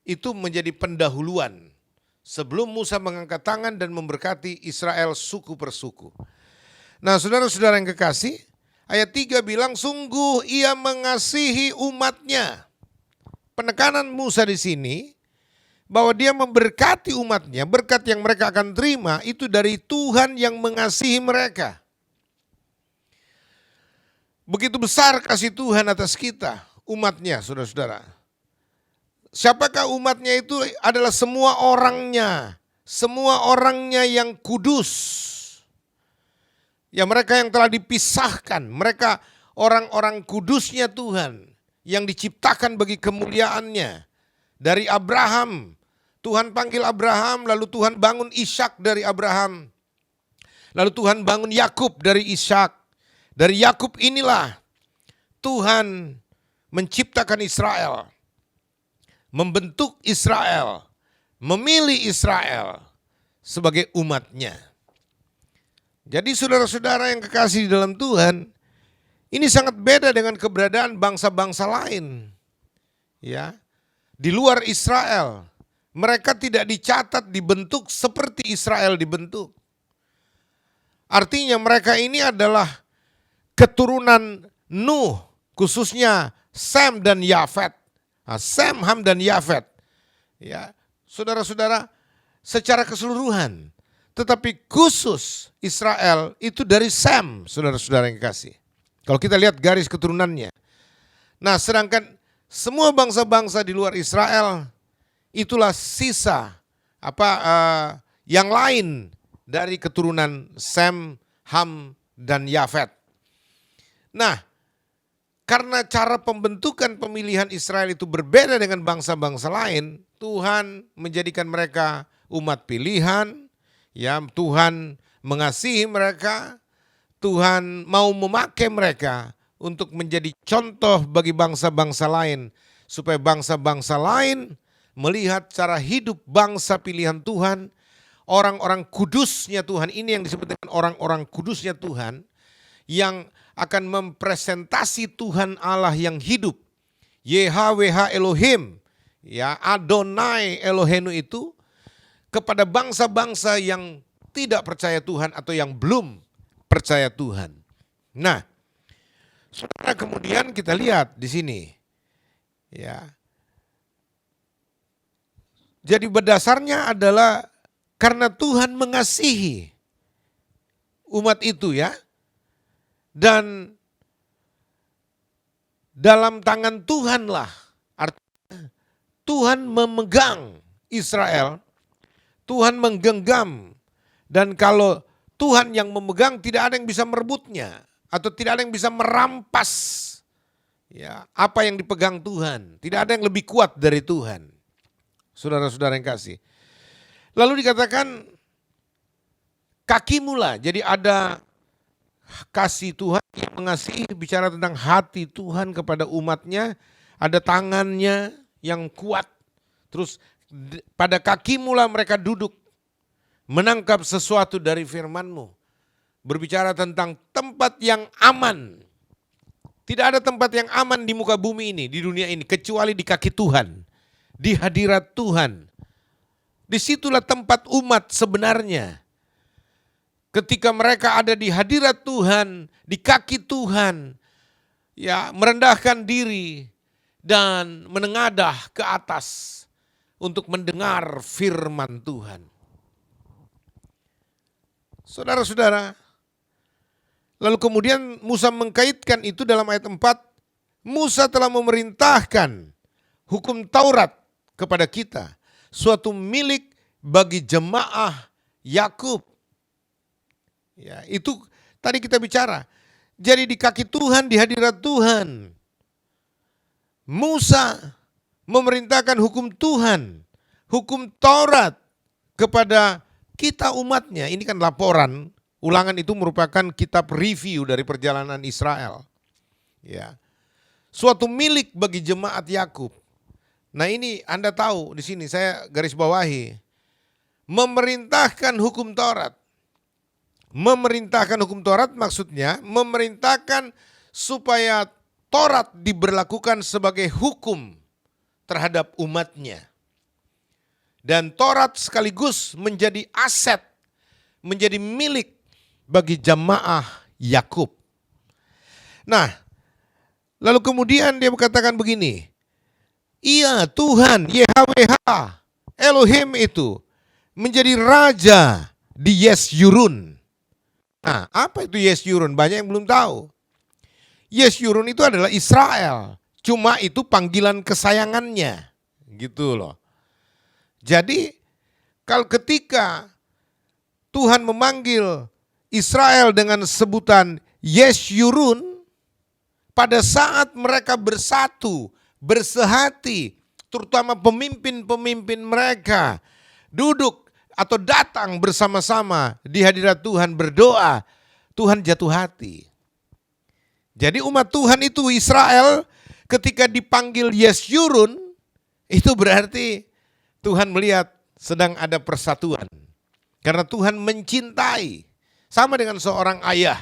Itu menjadi pendahuluan sebelum Musa mengangkat tangan dan memberkati Israel suku per suku. Nah, saudara-saudara yang kekasih, ayat 3 bilang, sungguh ia mengasihi umatnya. penekanan Musa di sini bahwa dia memberkati umatnya, berkat yang mereka akan terima itu dari Tuhan yang mengasihi mereka. Begitu besar kasih Tuhan atas kita, umatnya, saudara-saudara. Siapakah umatnya itu? Adalah semua orangnya yang kudus. Ya, mereka yang telah dipisahkan, mereka orang-orang kudusnya Tuhan yang diciptakan bagi kemuliaannya. Dari Abraham, Tuhan panggil Abraham, lalu Tuhan bangun Ishak dari Abraham. Lalu Tuhan bangun Yakub dari Ishak. Dari Yakub inilah Tuhan menciptakan Israel, membentuk Israel, memilih Israel sebagai umatnya. Jadi saudara-saudara yang kekasih di dalam Tuhan, ini sangat beda dengan keberadaan bangsa-bangsa lain. Ya, di luar Israel, mereka tidak dicatat dibentuk seperti Israel dibentuk. Artinya mereka ini adalah keturunan Nuh, khususnya Sem dan Yafet. Nah, Sem, Ham, dan Yafet. Ya, saudara-saudara, secara keseluruhan. Tetapi khusus Israel itu dari Sem, saudara-saudara yang kasih. Kalau kita lihat garis keturunannya. Nah, sedangkan semua bangsa-bangsa di luar Israel itulah sisa yang lain dari keturunan Sem, Ham, dan Yafet. Nah, karena cara pembentukan pemilihan Israel itu berbeda dengan bangsa-bangsa lain, Tuhan menjadikan mereka umat pilihan, ya, Tuhan mengasihi mereka, Tuhan mau memakai mereka untuk menjadi contoh bagi bangsa-bangsa lain, supaya bangsa-bangsa lain melihat cara hidup bangsa pilihan Tuhan, orang-orang kudusnya Tuhan. Ini yang disebut dengan orang-orang kudusnya Tuhan, yang akan mempresentasi Tuhan Allah yang hidup. YHWH Elohim, ya, Adonai Elohenu itu kepada bangsa-bangsa yang tidak percaya Tuhan atau yang belum percaya Tuhan. Nah, saudara, kemudian kita lihat di sini, ya. Jadi berdasarnya adalah karena Tuhan mengasihi umat itu, ya. Dan dalam tangan Tuhanlah, artinya Tuhan memegang Israel, Tuhan menggenggam, dan kalau Tuhan yang memegang tidak ada yang bisa merebutnya atau tidak ada yang bisa merampas, ya, apa yang dipegang Tuhan. Tidak ada yang lebih kuat dari Tuhan. Saudara-saudara yang kasih. Lalu dikatakan kakimu lah, jadi ada kasih Tuhan yang mengasihi, bicara tentang hati Tuhan kepada umatnya, ada tangannya yang kuat. Terus pada kakimu lah mereka duduk, menangkap sesuatu dari firman-Mu. Berbicara tentang tempat yang aman. Tidak ada tempat yang aman di muka bumi ini, di dunia ini, kecuali di kaki Tuhan, di hadirat Tuhan. Disitulah tempat umat sebenarnya. Ketika mereka ada di hadirat Tuhan, di kaki Tuhan, ya, merendahkan diri dan menengadah ke atas untuk mendengar firman Tuhan. Saudara-saudara, lalu kemudian Musa mengkaitkan itu dalam ayat 4, Musa telah memerintahkan hukum Taurat kepada kita, suatu milik bagi jemaah Yakub. Ya, itu tadi kita bicara. Jadi di kaki Tuhan, di hadirat Tuhan, Musa memerintahkan hukum Tuhan, hukum Taurat kepada kita umatnya. Ini kan laporan, Ulangan itu merupakan kitab review dari perjalanan Israel. Ya. Suatu milik bagi jemaat Yakub. Nah, ini Anda tahu di sini saya garis bawahi. Memerintahkan hukum Taurat. Memerintahkan hukum Taurat maksudnya memerintahkan supaya Taurat diberlakukan sebagai hukum terhadap umatnya. Dan Taurat sekaligus menjadi aset, menjadi milik bagi jemaah Yakub. Nah, lalu kemudian dia berkatakan begini, Iya, Tuhan, YHWH, Elohim itu menjadi raja di Yesyurun. Nah, apa itu Yesyurun? Banyak yang belum tahu. Yesyurun itu adalah Israel. Cuma itu panggilan kesayangannya. Gitu loh. Jadi, kalau ketika Tuhan memanggil Israel dengan sebutan Yesyurun, pada saat mereka bersatu, bersehati, terutama pemimpin-pemimpin mereka, duduk atau datang bersama-sama di hadirat Tuhan berdoa, Tuhan jatuh hati. Jadi umat Tuhan itu Israel ketika dipanggil Yesyurun, itu berarti Tuhan melihat sedang ada persatuan. Karena Tuhan mencintai. Sama dengan seorang ayah,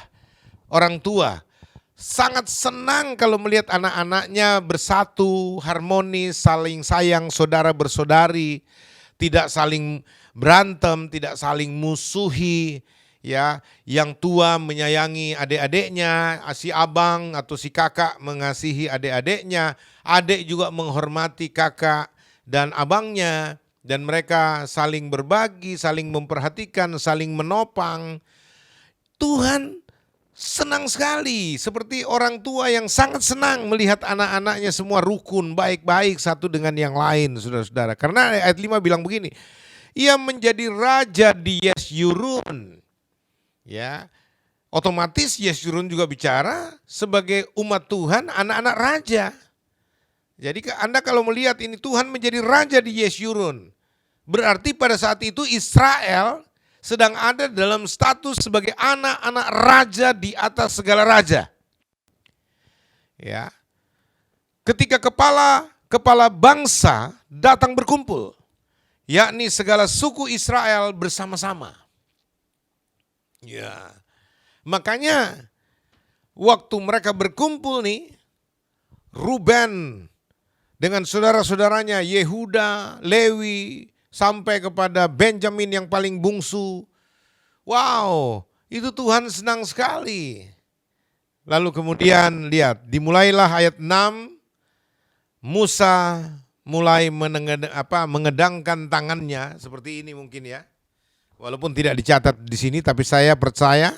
orang tua. Sangat senang kalau melihat anak-anaknya bersatu, harmonis, saling sayang, saudara bersaudari. Tidak saling berantem, tidak saling musuhi. Ya, yang tua menyayangi adik-adiknya, si abang atau si kakak mengasihi adik-adiknya. Adik juga menghormati kakak dan abangnya. Dan mereka saling berbagi, saling memperhatikan, saling menopang. Tuhan senang sekali, seperti orang tua yang sangat senang melihat anak-anaknya semua rukun, baik-baik satu dengan yang lain, saudara-saudara. Karena ayat 5 bilang begini, ia menjadi raja di Yesyurun. Ya, otomatis Yesyurun juga bicara sebagai umat Tuhan, anak-anak raja. Jadi Anda kalau melihat ini Tuhan menjadi raja di Yesyurun, berarti pada saat itu Israel sedang ada dalam status sebagai anak-anak raja di atas segala raja. Ya. Ketika kepala bangsa datang berkumpul, yakni segala suku Israel bersama-sama. Ya. Makanya waktu mereka berkumpul nih, Ruben dengan saudara-saudaranya Yehuda, Lewi, sampai kepada Benjamin yang paling bungsu. Wow, itu Tuhan senang sekali. Lalu kemudian lihat, dimulailah ayat 6, Musa mulai mengedangkan tangannya, seperti ini mungkin ya. Walaupun tidak dicatat di sini, tapi saya percaya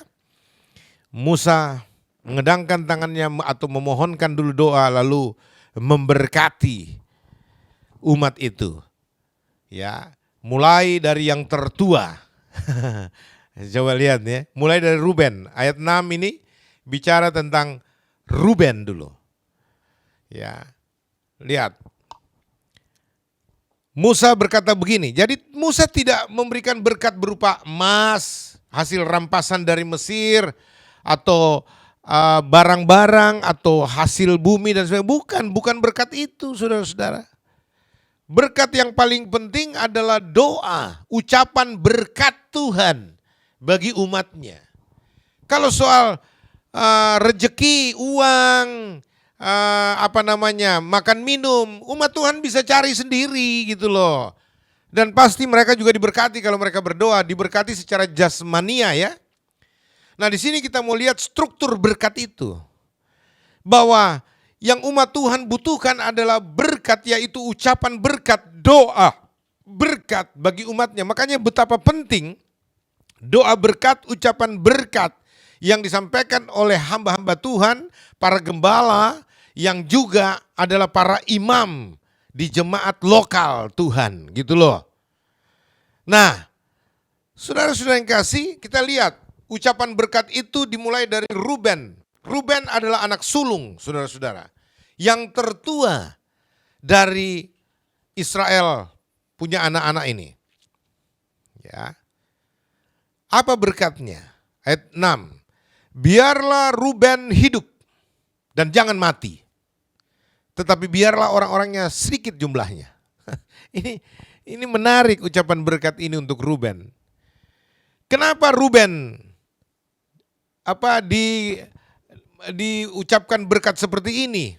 Musa mengedangkan tangannya atau memohonkan dulu doa, lalu memberkati umat itu. Ya, mulai dari yang tertua. Coba lihat ya, mulai dari Ruben. Ayat 6 ini bicara tentang Ruben dulu. Ya. Lihat. Musa berkata begini. Jadi Musa tidak memberikan berkat berupa emas, hasil rampasan dari Mesir, atau barang-barang atau hasil bumi dan sebagainya. Bukan berkat itu, saudara-saudara. Berkat yang paling penting adalah doa, ucapan berkat Tuhan bagi umatnya. Kalau soal rejeki, uang, makan minum, umat Tuhan bisa cari sendiri gitu loh. Dan pasti mereka juga diberkati kalau mereka berdoa, diberkati secara jasmania ya. Nah di sini kita mau lihat struktur berkat itu. Bahwa yang umat Tuhan butuhkan adalah berkat, yaitu ucapan berkat, doa, berkat bagi umatnya. Makanya betapa penting doa berkat, ucapan berkat yang disampaikan oleh hamba-hamba Tuhan, para gembala yang juga adalah para imam di jemaat lokal Tuhan gitu loh. Nah, saudara-saudara yang kasih, kita lihat ucapan berkat itu dimulai dari Ruben. Ruben adalah anak sulung, saudara-saudara, yang tertua dari Israel punya anak-anak ini. Ya. Apa berkatnya? Ayat 6. Biarlah Ruben hidup dan jangan mati. Tetapi biarlah orang-orangnya sedikit jumlahnya. Ini menarik ucapan berkat ini untuk Ruben. Kenapa Ruben diucapkan berkat seperti ini?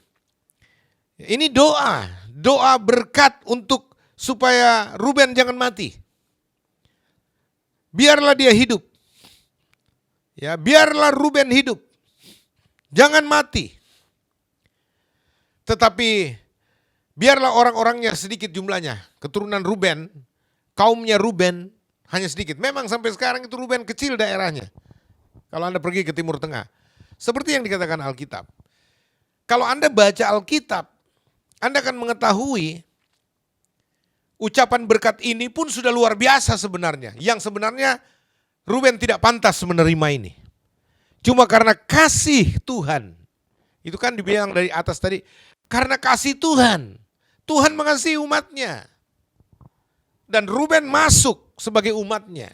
Ini doa berkat untuk supaya Ruben jangan mati. Biarlah dia hidup. Ya, biarlah Ruben hidup. Jangan mati. Tetapi biarlah orang-orangnya sedikit jumlahnya. Keturunan Ruben, kaumnya Ruben hanya sedikit. Memang sampai sekarang itu Ruben kecil daerahnya. Kalau Anda pergi ke Timur Tengah. Seperti yang dikatakan Alkitab. Kalau Anda baca Alkitab, Anda akan mengetahui ucapan berkat ini pun sudah luar biasa sebenarnya. Yang sebenarnya Ruben tidak pantas menerima ini. Cuma karena kasih Tuhan. Itu kan dibilang dari atas tadi. Karena kasih Tuhan. Tuhan mengasihi umatnya. Dan Ruben masuk sebagai umatnya.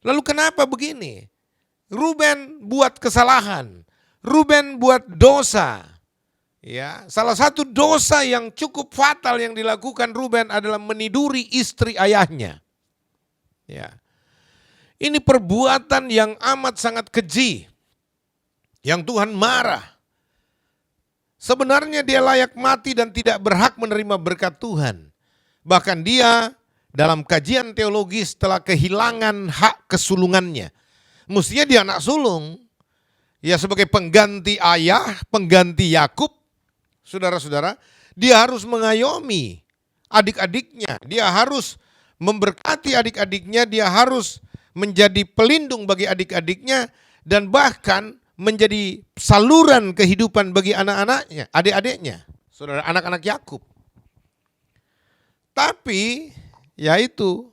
Lalu kenapa begini? Ruben buat kesalahan. Ruben buat dosa. Ya, salah satu dosa yang cukup fatal yang dilakukan Ruben adalah meniduri istri ayahnya. Ya. Ini perbuatan yang amat sangat keji. Yang Tuhan marah. Sebenarnya dia layak mati dan tidak berhak menerima berkat Tuhan. Bahkan dia dalam kajian teologis telah kehilangan hak kesulungannya. Mestinya dia anak sulung. Ya sebagai pengganti ayah, pengganti Yakub. Saudara-saudara, dia harus mengayomi adik-adiknya. Dia harus memberkati adik-adiknya. Dia harus menjadi pelindung bagi adik-adiknya. Dan bahkan menjadi saluran kehidupan bagi anak-anaknya, adik-adiknya. Saudara, anak-anak Yakub. Tapi, yaitu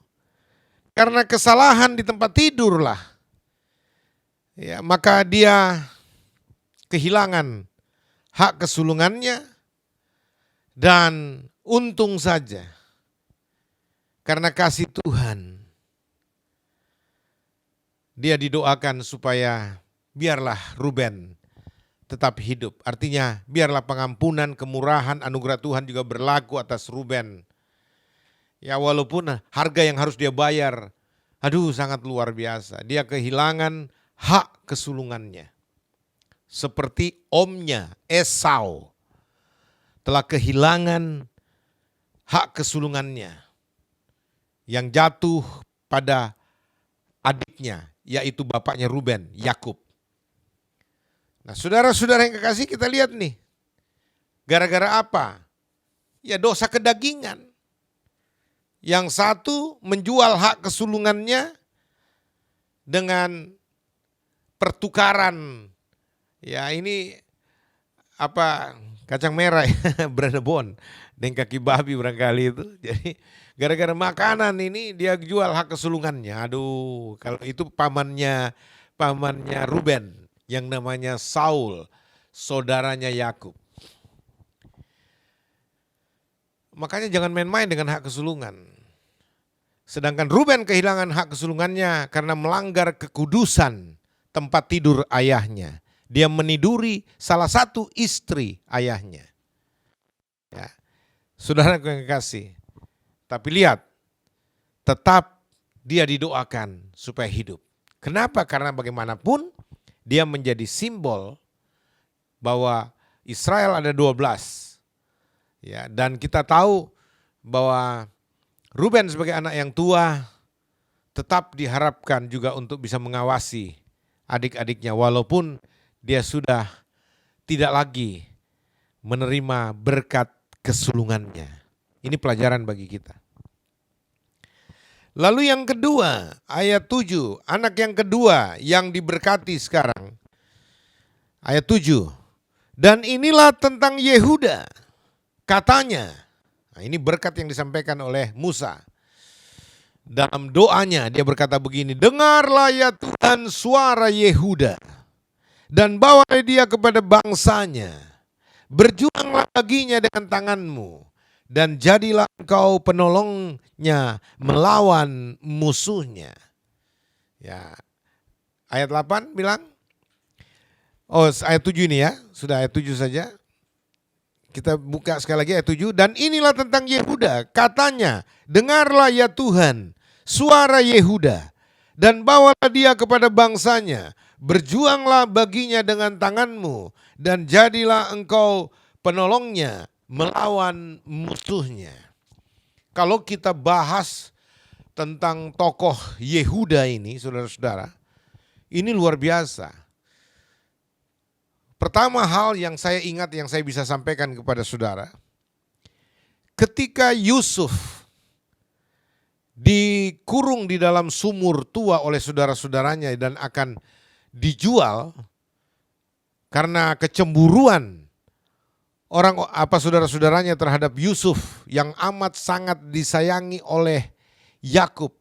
karena kesalahan di tempat tidurlah. Ya, maka dia kehilangan hak kesulungannya dan untung saja karena kasih Tuhan dia didoakan supaya biarlah Ruben tetap hidup. Artinya biarlah pengampunan, kemurahan, anugerah Tuhan juga berlaku atas Ruben. Ya walaupun harga yang harus dia bayar, sangat luar biasa. Dia kehilangan hak kesulungannya. Seperti omnya Esau telah kehilangan hak kesulungannya yang jatuh pada adiknya, yaitu bapaknya Ruben, Yakub. Nah saudara-saudara yang kekasih, kita lihat nih. Gara-gara apa? Ya dosa kedagingan. Yang satu menjual hak kesulungannya dengan pertukaran. Ya ini kacang merah ya, Branebon dengan kaki babi barangkali itu. Jadi gara-gara makanan ini dia jual hak kesulungannya. Kalau itu pamannya Ruben yang namanya Saul, saudaranya Yakub. Makanya jangan main-main dengan hak kesulungan. Sedangkan Ruben kehilangan hak kesulungannya karena melanggar kekudusan tempat tidur ayahnya. Dia meniduri salah satu istri ayahnya. Ya. Saudara yang kasih. Tapi lihat, tetap dia didoakan supaya hidup. Kenapa? Karena bagaimanapun dia menjadi simbol bahwa Israel ada 12. Ya, dan kita tahu bahwa Ruben sebagai anak yang tua tetap diharapkan juga untuk bisa mengawasi adik-adiknya walaupun dia sudah tidak lagi menerima berkat kesulungannya. Ini pelajaran bagi kita. Lalu yang kedua, ayat 7, anak yang kedua yang diberkati sekarang. Ayat 7, dan inilah tentang Yehuda, katanya. Nah, ini berkat yang disampaikan oleh Musa. Dalam doanya dia berkata begini, dengarlah ya Tuhan suara Yehuda dan bawalah dia kepada bangsanya. Berjuanglah baginya dengan tanganmu dan jadilah engkau penolongnya melawan musuhnya. Ya. Ayat 8 bilang, ayat 7 ini ya, sudah ayat 7 saja. Kita buka sekali lagi ayat 7. Dan inilah tentang Yehuda, katanya, dengarlah ya Tuhan suara Yehuda dan bawalah dia kepada bangsanya. Berjuanglah baginya dengan tanganmu dan jadilah engkau penolongnya melawan musuhnya. Kalau kita bahas tentang tokoh Yehuda ini, saudara-saudara, ini luar biasa. Pertama hal yang saya ingat, yang saya bisa sampaikan kepada saudara, ketika Yusuf dikurung di dalam sumur tua oleh saudara-saudaranya dan akan dijual karena kecemburuan saudara-saudaranya terhadap Yusuf yang amat sangat disayangi oleh Yakub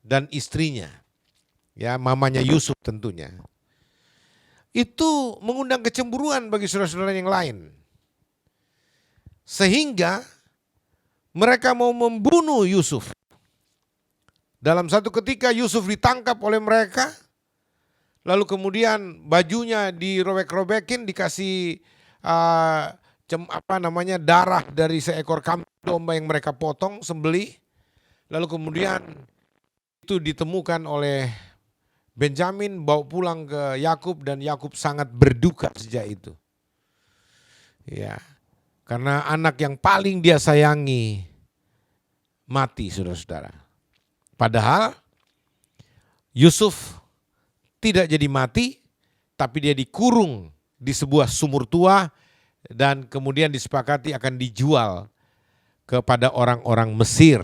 dan istrinya, ya mamanya Yusuf tentunya. Itu mengundang kecemburuan bagi saudara-saudara yang lain. Sehingga mereka mau membunuh Yusuf. Dalam satu ketika Yusuf ditangkap oleh mereka, lalu kemudian bajunya dirobek-robekin, dikasih darah dari seekor kambing domba yang mereka potong, sembelih. Lalu kemudian itu ditemukan oleh Benjamin, bawa pulang ke Yakub dan Yakub sangat berduka sejak itu. Ya, karena anak yang paling dia sayangi mati, saudara-saudara. Padahal Yusuf tidak jadi mati, tapi dia dikurung di sebuah sumur tua dan kemudian disepakati akan dijual kepada orang-orang Mesir,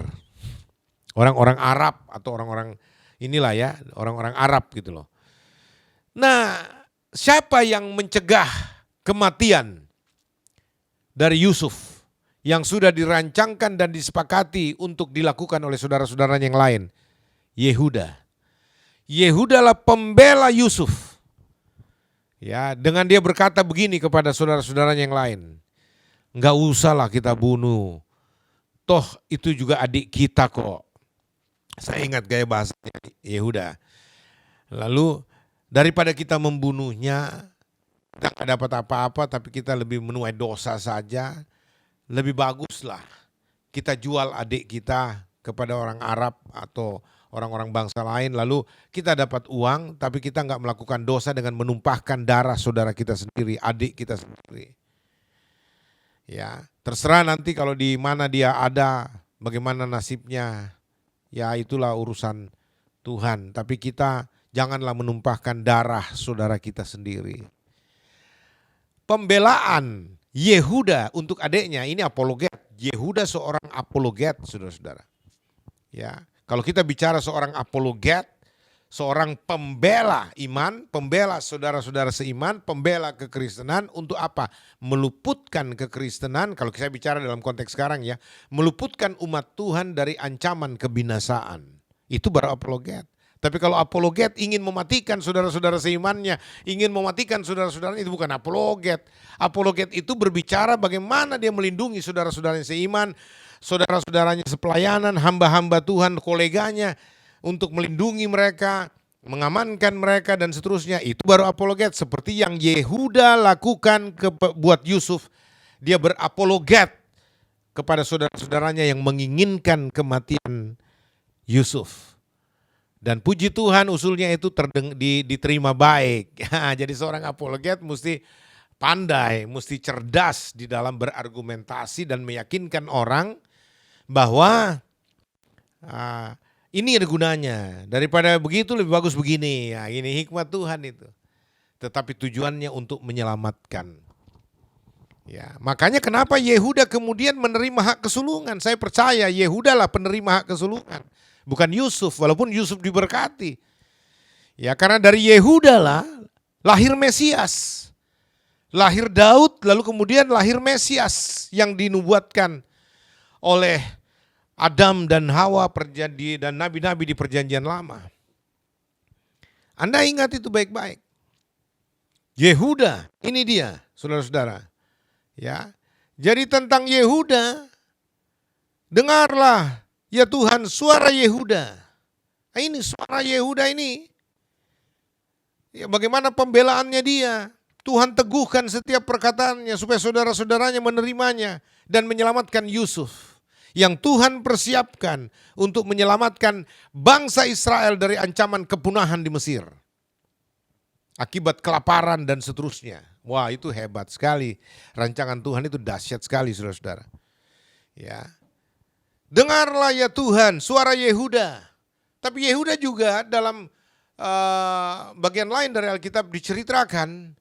orang-orang Arab atau orang-orang inilah ya, orang-orang Arab gitu loh. Nah, siapa yang mencegah kematian dari Yusuf yang sudah dirancangkan dan disepakati untuk dilakukan oleh saudara-saudaranya yang lain? Yehuda. Yehudalah pembela Yusuf. Ya, dengan dia berkata begini kepada saudara-saudaranya yang lain. Enggak usahlah kita bunuh. Toh itu juga adik kita kok. Saya ingat gaya bahasanya Yehuda. Lalu daripada kita membunuhnya, kita nggak dapat apa-apa tapi kita lebih menuai dosa saja. Lebih baguslah kita jual adik kita kepada orang Arab atau orang-orang bangsa lain, lalu kita dapat uang tapi kita nggak melakukan dosa dengan menumpahkan darah saudara kita sendiri, adik kita sendiri. Ya, terserah nanti kalau di mana dia ada, bagaimana nasibnya, ya itulah urusan Tuhan. Tapi kita janganlah menumpahkan darah saudara kita sendiri. Pembelaan Yehuda untuk adiknya ini apologet. Yehuda seorang apologet, saudara-saudara. Ya, kalau kita bicara seorang apologet, seorang pembela iman, pembela saudara-saudara seiman, pembela kekristenan untuk apa? Meluputkan kekristenan, kalau saya bicara dalam konteks sekarang ya, meluputkan umat Tuhan dari ancaman kebinasaan. Itu baru apologet. Tapi kalau apologet ingin mematikan saudara-saudara seimannya, ingin mematikan saudara-saudaranya, itu bukan apologet. Apologet itu berbicara bagaimana dia melindungi saudara-saudaranya seiman, saudara-saudaranya sepelayanan, hamba-hamba Tuhan, koleganya, untuk melindungi mereka, mengamankan mereka dan seterusnya. Itu baru apologet, seperti yang Yehuda lakukan buat Yusuf. Dia berapologet kepada saudara-saudaranya yang menginginkan kematian Yusuf. Dan puji Tuhan usulnya itu diterima baik. Jadi seorang apologet mesti pandai, mesti cerdas di dalam berargumentasi dan meyakinkan orang bahwa ini ada gunanya. Daripada begitu lebih bagus begini. Ya, ini hikmat Tuhan itu. Tetapi tujuannya untuk menyelamatkan. Ya, makanya kenapa Yehuda kemudian menerima hak kesulungan. Saya percaya Yehuda lah penerima hak kesulungan. Bukan Yusuf, walaupun Yusuf diberkati. Ya, karena dari Yehuda lah lahir Mesias. Lahir Daud, lalu kemudian lahir Mesias yang dinubuatkan oleh Adam dan Hawa dan nabi-nabi di perjanjian lama. Anda ingat itu baik-baik. Yehuda, ini dia, saudara-saudara. Ya. Jadi tentang Yehuda, dengarlah ya Tuhan, suara Yehuda. Nah, ini suara Yehuda ini. Ya, bagaimana pembelaannya dia. Tuhan teguhkan setiap perkataannya supaya saudara-saudaranya menerimanya dan menyelamatkan Yusuf. Yang Tuhan persiapkan untuk menyelamatkan bangsa Israel dari ancaman kepunahan di Mesir. Akibat kelaparan dan seterusnya. Wah, itu hebat sekali. Rancangan Tuhan itu dahsyat sekali, saudara-saudara. Ya. Dengarlah ya Tuhan, suara Yehuda. Tapi Yehuda juga dalam bagian lain dari Alkitab diceritakan,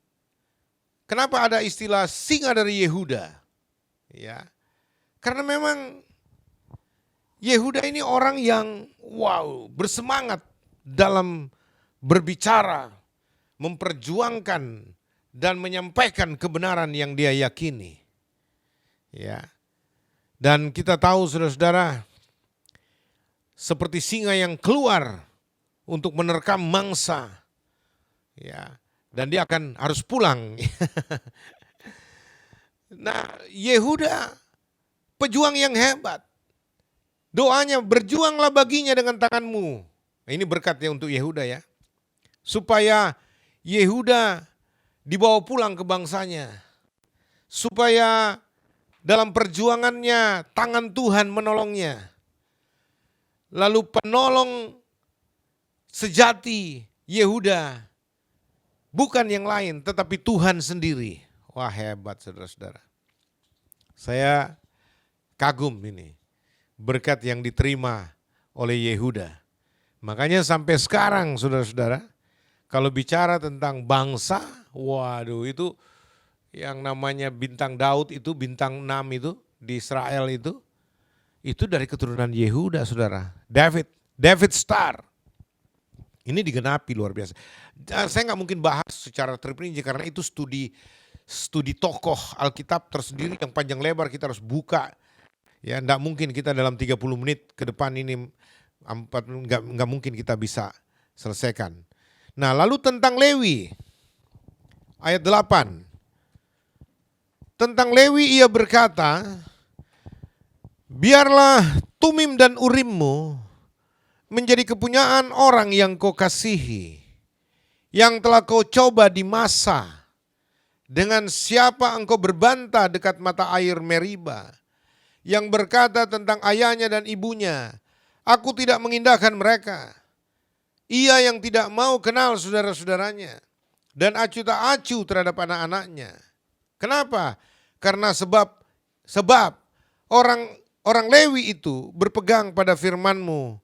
kenapa ada istilah singa dari Yehuda. Ya. Karena memang Yehuda ini orang yang bersemangat dalam berbicara, memperjuangkan dan menyampaikan kebenaran yang dia yakini. Ya. Dan kita tahu saudara-saudara, seperti singa yang keluar untuk menerkam mangsa. Ya. Dan dia akan harus pulang. Nah, Yehuda pejuang yang hebat. Doanya, berjuanglah baginya dengan tanganmu. Nah, ini berkatnya untuk Yehuda ya. Supaya Yehuda dibawa pulang ke bangsanya. Supaya dalam perjuangannya tangan Tuhan menolongnya. Lalu penolong sejati Yehuda bukan yang lain tetapi Tuhan sendiri. Wah, hebat saudara-saudara. Saya kagum ini. Berkat yang diterima oleh Yehuda. Makanya sampai sekarang saudara-saudara, kalau bicara tentang bangsa, waduh itu yang namanya bintang Daud itu, bintang 6 itu di Israel itu dari keturunan Yehuda saudara. David Star. Ini digenapi luar biasa. Saya nggak mungkin bahas secara terperinci karena itu studi tokoh Alkitab tersendiri yang panjang lebar, kita harus buka. Ya, enggak mungkin kita dalam 30 menit ke depan ini enggak mungkin kita bisa selesaikan. Nah, lalu tentang Lewi ayat 8. Tentang Lewi ia berkata, biarlah Tumim dan Urimmu menjadi kepunyaan orang yang kau kasihi, yang telah kau coba di masa, dengan siapa engkau berbantah dekat mata air Meriba, yang berkata tentang ayahnya dan ibunya, aku tidak mengindahkan mereka. Ia yang tidak mau kenal saudara-saudaranya dan acuh tak acuh terhadap anak-anaknya. Kenapa? Karena sebab orang Lewi itu berpegang pada firman-Mu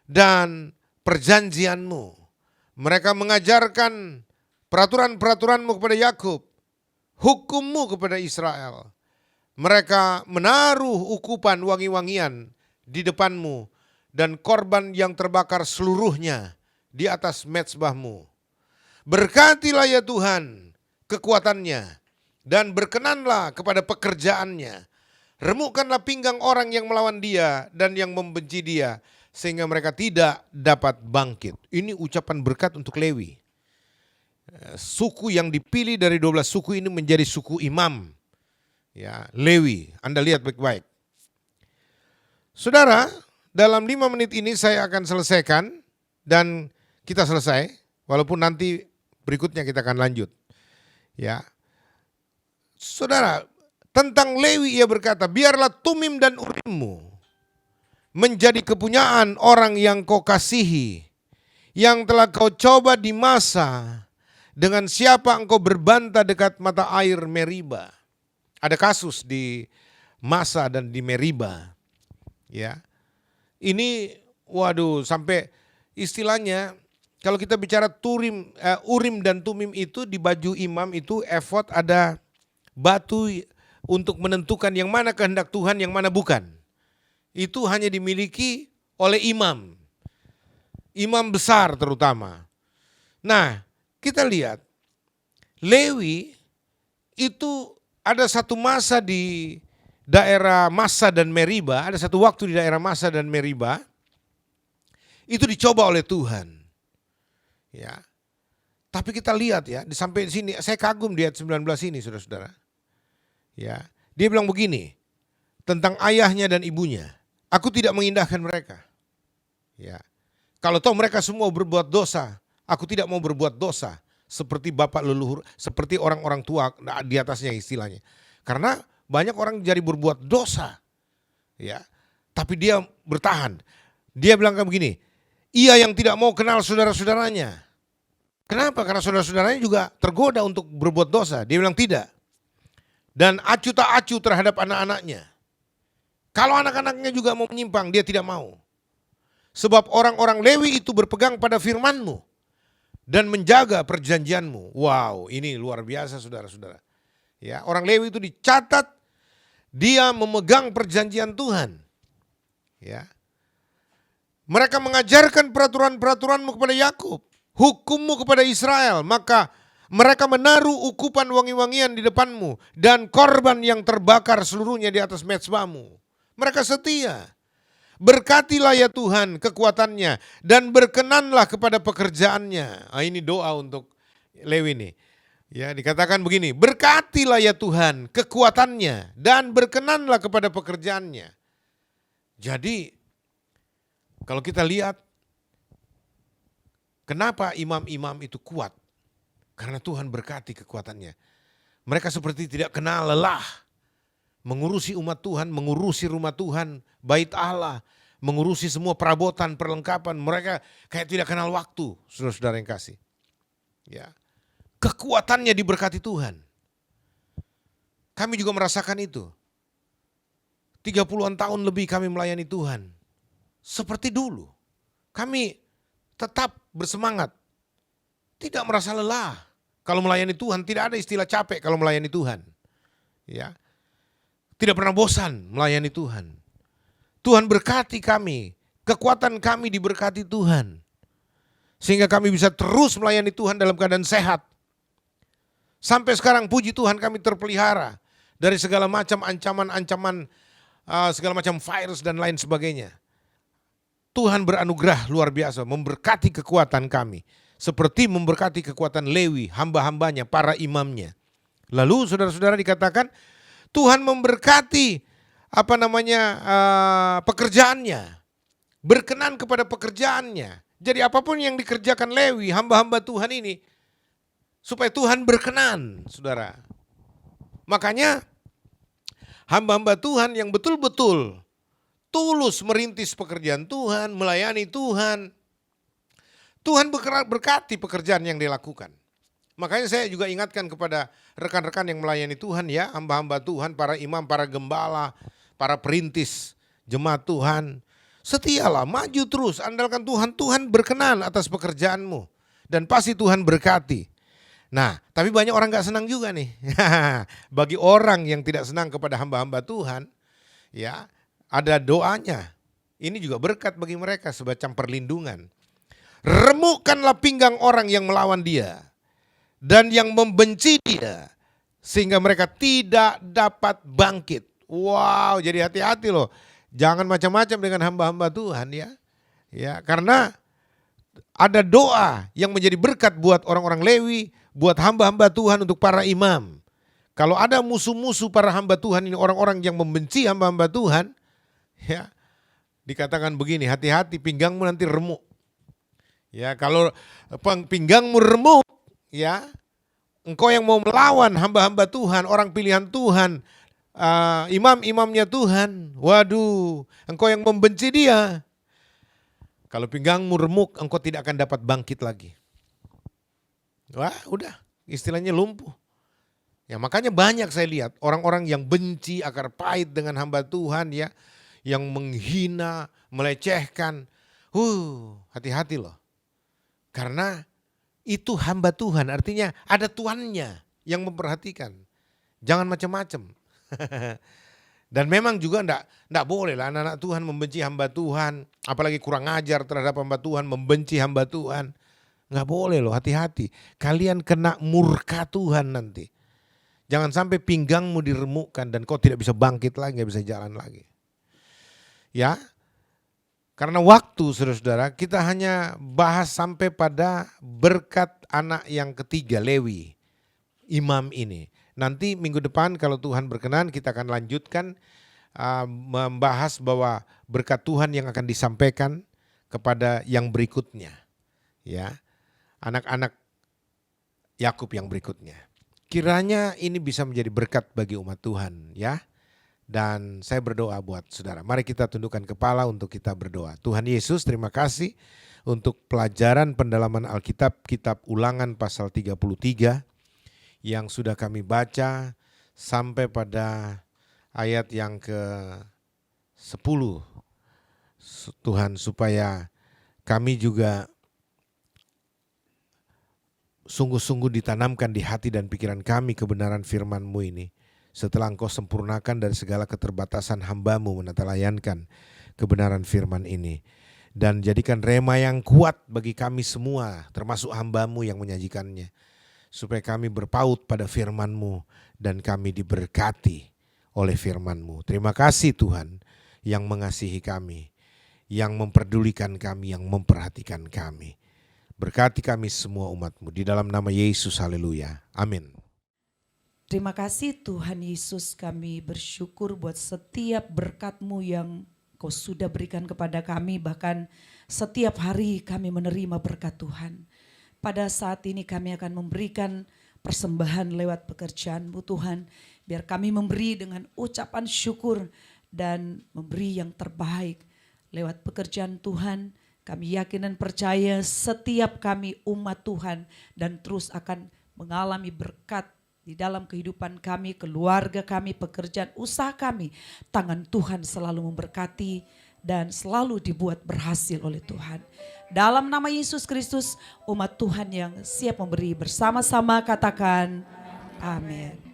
dan perjanjian-Mu. Mereka mengajarkan peraturan-peraturan-Mu kepada Yakub, hukum-Mu kepada Israel. Mereka menaruh ukupan wangi-wangian di depan-Mu dan korban yang terbakar seluruhnya di atas mezbah-Mu. Berkatilah ya Tuhan kekuatannya dan berkenanlah kepada pekerjaannya. Remukkanlah pinggang orang yang melawan dia dan yang membenci dia sehingga mereka tidak dapat bangkit. Ini ucapan berkat untuk Lewi. Suku yang dipilih dari 12 suku ini menjadi suku imam. Ya, Lewi, Anda lihat baik-baik. Saudara, dalam 5 menit ini saya akan selesaikan dan kita selesai, walaupun nanti berikutnya kita akan lanjut. Ya. Saudara, tentang Lewi ia berkata, biarlah Tumim dan Urimmu menjadi kepunyaan orang yang kau kasihi, yang telah kau coba di masa, dengan siapa engkau berbantah dekat mata air Meriba. Ada kasus di Masa dan di Meriba. Ya. Ini sampai istilahnya kalau kita bicara Urim dan Tumim itu di baju imam itu efod ada batu untuk menentukan yang mana kehendak Tuhan, yang mana bukan. Itu hanya dimiliki oleh imam. Imam besar terutama. Nah, kita lihat Lewi itu ada satu masa di daerah Masa dan Meriba, ada satu waktu di daerah Masa dan Meriba, itu dicoba oleh Tuhan. Ya. Tapi kita lihat ya, sampai sini saya kagum di ayat 19 ini saudara-saudara. Ya. Dia bilang begini, tentang ayahnya dan ibunya, aku tidak mengindahkan mereka. Ya. Kalau toh mereka semua berbuat dosa, aku tidak mau berbuat dosa. Seperti bapak leluhur, seperti orang-orang tua di atasnya istilahnya. Karena banyak orang jadi berbuat dosa. Ya. Tapi dia bertahan. Dia bilang kayak begini, ia yang tidak mau kenal saudara-saudaranya. Kenapa? Karena saudara-saudaranya juga tergoda untuk berbuat dosa. Dia bilang tidak. Dan acuh tak acuh terhadap anak-anaknya. Kalau anak-anaknya juga mau menyimpang, dia tidak mau. Sebab orang-orang Lewi itu berpegang pada firman-Mu dan menjaga perjanjian-Mu. Wow, ini luar biasa saudara-saudara. Ya, orang Lewi itu dicatat Dia memegang perjanjian Tuhan. Ya. Mereka mengajarkan peraturan-peraturanmu kepada Yakub, hukummu kepada Israel, maka mereka menaruh ukupan wangi-wangian di depanmu dan korban yang terbakar seluruhnya di atas mezbamu. Mereka setia. Berkatilah ya Tuhan kekuatannya dan berkenanlah kepada pekerjaannya. Ini doa untuk Lewi nih. Ya, dikatakan begini, berkatilah ya Tuhan kekuatannya dan berkenanlah kepada pekerjaannya. Jadi kalau kita lihat kenapa imam-imam itu kuat? Karena Tuhan berkati kekuatannya. Mereka seperti tidak kenal lelah. Mengurusi umat Tuhan, mengurusi rumah Tuhan, bait Allah, mengurusi semua perabotan, perlengkapan. Mereka kayak tidak kenal waktu, saudara-saudara yang kasih. Ya. Kekuatannya diberkati Tuhan. Kami juga merasakan itu. 30-an tahun lebih kami melayani Tuhan. Seperti dulu, kami tetap bersemangat, tidak merasa lelah. Kalau melayani Tuhan, tidak ada istilah capek kalau melayani Tuhan. Ya, tidak pernah bosan melayani Tuhan. Tuhan berkati kami, kekuatan kami diberkati Tuhan. Sehingga kami bisa terus melayani Tuhan dalam keadaan sehat. Sampai sekarang puji Tuhan kami terpelihara dari segala macam ancaman-ancaman, segala macam virus dan lain sebagainya. Tuhan beranugerah luar biasa, memberkati kekuatan kami. Seperti memberkati kekuatan Lewi, hamba-hambanya, para imamnya. Lalu saudara-saudara dikatakan, Tuhan memberkati pekerjaannya. Berkenan kepada pekerjaannya. Jadi apapun yang dikerjakan Lewi, hamba-hamba Tuhan ini, supaya Tuhan berkenan, saudara. Makanya hamba-hamba Tuhan yang betul-betul tulus merintis pekerjaan Tuhan, melayani Tuhan. Tuhan berkati pekerjaan yang dilakukan. Makanya saya juga ingatkan kepada rekan-rekan yang melayani Tuhan ya, hamba-hamba Tuhan, para imam, para gembala, para perintis, jemaat Tuhan. Setialah, maju terus, andalkan Tuhan. Tuhan berkenan atas pekerjaanmu. Dan pasti Tuhan berkati. Nah, tapi banyak orang gak senang juga nih. Bagi orang yang tidak senang kepada hamba-hamba Tuhan, ya, ada doanya. Ini juga berkat bagi mereka semacam perlindungan. Remukkanlah pinggang orang yang melawan dia dan yang membenci dia sehingga mereka tidak dapat bangkit. Wow, jadi hati-hati loh. Jangan macam-macam dengan hamba-hamba Tuhan ya. Ya, karena ada doa yang menjadi berkat buat orang-orang Lewi, buat hamba-hamba Tuhan, untuk para imam. Kalau ada musuh-musuh para hamba Tuhan ini, orang-orang yang membenci hamba-hamba Tuhan, ya, dikatakan begini, hati-hati pinggangmu nanti remuk. Ya, kalau pinggangmu remuk, ya, engkau yang mau melawan hamba-hamba Tuhan, orang pilihan Tuhan, imam-imamnya Tuhan, waduh, engkau yang membenci dia. Kalau pinggangmu remuk, engkau tidak akan dapat bangkit lagi. Wah, udah, istilahnya lumpuh. Ya, makanya banyak saya lihat orang-orang yang benci, akar pahit dengan hamba Tuhan ya, yang menghina, melecehkan. Hati-hati loh. Karena itu hamba Tuhan, artinya ada tuannya yang memperhatikan. Jangan macam-macam. Dan memang juga enggak boleh lah anak-anak Tuhan membenci hamba Tuhan, apalagi kurang ajar terhadap hamba Tuhan, membenci hamba Tuhan. Enggak boleh loh, hati-hati. Kalian kena murka Tuhan nanti. Jangan sampai pinggangmu diremukkan dan kau tidak bisa bangkit lagi, nggak bisa jalan lagi. Ya, karena waktu saudara-saudara kita hanya bahas sampai pada berkat anak yang ketiga Lewi, imam ini. Nanti minggu depan kalau Tuhan berkenan kita akan lanjutkan membahas bahwa berkat Tuhan yang akan disampaikan kepada yang berikutnya. Ya, anak-anak Yakub yang berikutnya. Kiranya ini bisa menjadi berkat bagi umat Tuhan ya. Dan saya berdoa buat saudara. Mari kita tundukkan kepala untuk kita berdoa. Tuhan Yesus, terima kasih untuk pelajaran pendalaman Alkitab, kitab Ulangan pasal 33 yang sudah kami baca sampai pada ayat yang ke-10. Tuhan, supaya kami juga sungguh-sungguh ditanamkan di hati dan pikiran kami kebenaran firman-Mu ini. setelah Engkau sempurnakan dari segala keterbatasan hamba-Mu menetelayankan kebenaran firman ini. Dan jadikan rema yang kuat bagi kami semua, termasuk hamba-Mu yang menyajikannya. Supaya kami berpaut pada firman-Mu dan kami diberkati oleh firman-Mu. Terima kasih Tuhan yang mengasihi kami, yang memperdulikan kami, yang memperhatikan kami. Berkati kami semua umat-Mu di dalam nama Yesus, haleluya, amin. Terima kasih Tuhan Yesus, kami bersyukur buat setiap berkat-Mu yang Kau sudah berikan kepada kami, bahkan setiap hari kami menerima berkat Tuhan. Pada saat ini kami akan memberikan persembahan lewat pekerjaan-Mu Tuhan, biar kami memberi dengan ucapan syukur dan memberi yang terbaik lewat pekerjaan Tuhan. Kami yakin dan percaya setiap kami umat Tuhan dan terus akan mengalami berkat di dalam kehidupan kami, keluarga kami, pekerjaan, usaha kami. Tangan Tuhan selalu memberkati dan selalu dibuat berhasil oleh Tuhan. Dalam nama Yesus Kristus, umat Tuhan yang siap memberi bersama-sama katakan amin.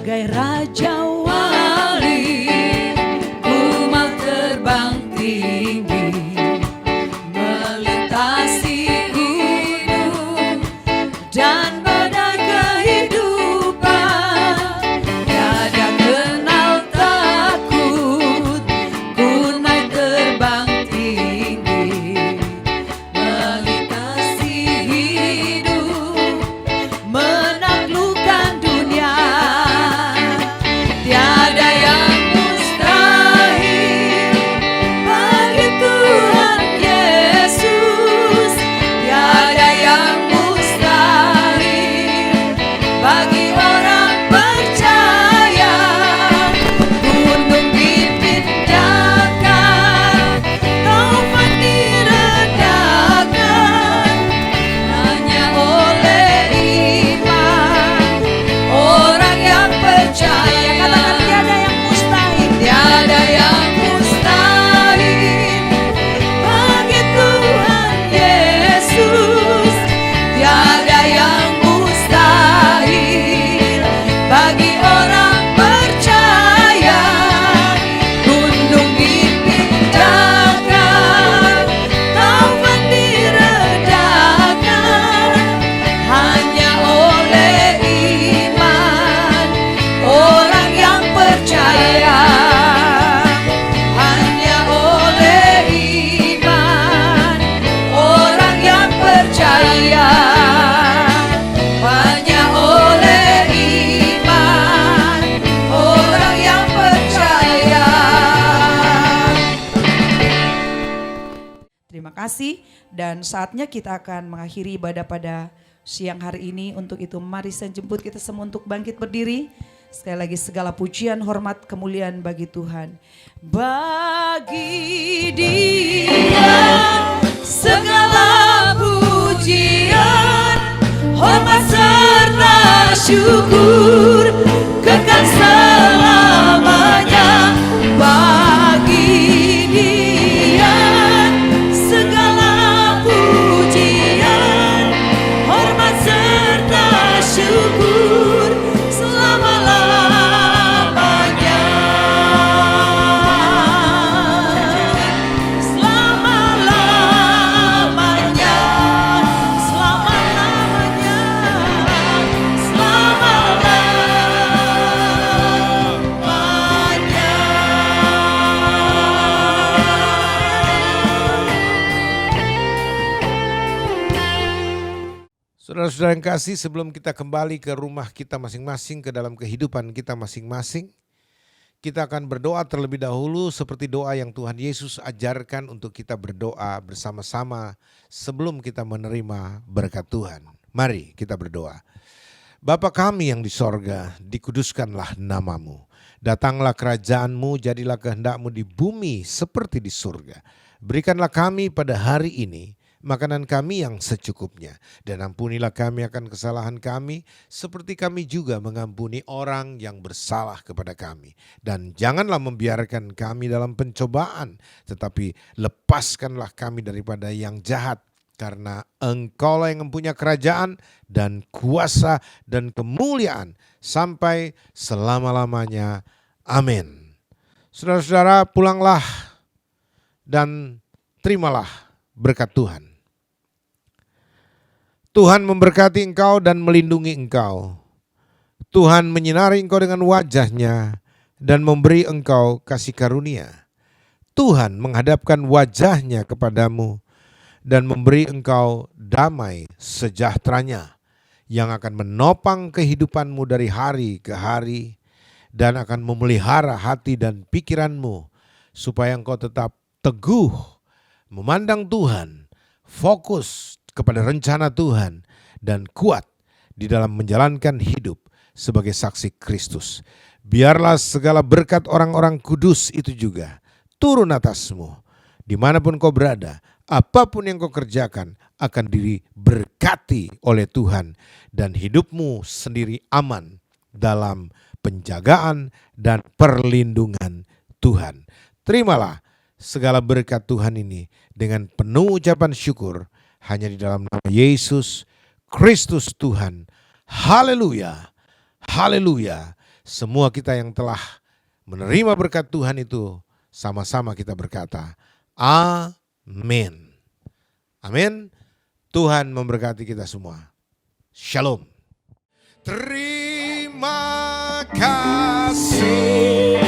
Bagai raja wali, ku mau terbang tinggi, melintasi hidup dan badai kehidupan. Tiada kenal takut, ku naik terbang tinggi, melintasi hidup, menaklukkan dunia. Tiada yang mustahil bagi Tuhan Yesus. Tiada yang mustahil bagi orang percaya. Gunung dipindahkan, taufan diredakan, hanya oleh iman orang yang percaya. Katakan tiada yang mustahil, tiada yang mustahil bagi Tuhan Yesus. Tiada yang mustahil bagi orang percaya. Gunung dipindahkan, taufan diredakan, hanya oleh iman orang yang percaya. Hanya oleh iman orang yang percaya. Hanya oleh iman orang yang percaya. Terima kasih, dan saatnya kita akan mengakhiri ibadah pada siang hari ini. Untuk itu mari saya jemput kita semua untuk bangkit berdiri. Sekali lagi segala pujian, hormat, kemuliaan bagi Tuhan. Bagi Dia segala pujian, hormat serta syukur kekal selamanya. Bagi Dia segala pujian, hormat serta syukur selama-lamanya. Selama-lamanya. Selama-lamanya. Saudara-saudara yang kasih, sebelum kita kembali ke rumah kita masing-masing, ke dalam kehidupan kita masing-masing, kita akan berdoa terlebih dahulu seperti doa yang Tuhan Yesus ajarkan untuk kita berdoa bersama-sama sebelum kita menerima berkat Tuhan. Mari kita berdoa. Bapa kami yang di sorga, dikuduskanlah namamu. Datanglah kerajaanmu, jadilah kehendakmu di bumi seperti di surga. Berikanlah kami pada hari ini makanan kami yang secukupnya. Dan ampunilah kami akan kesalahan kami, seperti kami juga mengampuni orang yang bersalah kepada kami. Dan janganlah membiarkan kami dalam pencobaan, tetapi lepaskanlah kami daripada yang jahat. Karena Engkaulah yang mempunyai kerajaan dan kuasa dan kemuliaan sampai selama-lamanya. Amin. Saudara-saudara, pulanglah dan terimalah berkat Tuhan. Tuhan memberkati engkau dan melindungi engkau. Tuhan menyinari engkau dengan wajah-Nya dan memberi engkau kasih karunia. Tuhan menghadapkan wajah-Nya kepadamu dan memberi engkau damai sejahtera-Nya yang akan menopang kehidupanmu dari hari ke hari dan akan memelihara hati dan pikiranmu supaya engkau tetap teguh memandang Tuhan, fokus kepada rencana Tuhan dan kuat di dalam menjalankan hidup sebagai saksi Kristus. Biarlah segala berkat orang-orang kudus itu juga turun atasmu dimanapun kau berada. Apapun yang kau kerjakan akan diberkati oleh Tuhan dan hidupmu sendiri aman dalam penjagaan dan perlindungan Tuhan. Terimalah segala berkat Tuhan ini dengan penuh ucapan syukur hanya di dalam nama Yesus Kristus Tuhan. Haleluya, haleluya. Semua kita yang telah menerima berkat Tuhan itu sama-sama kita berkata, amin. Amin. Tuhan memberkati kita semua. Shalom. Terima kasih.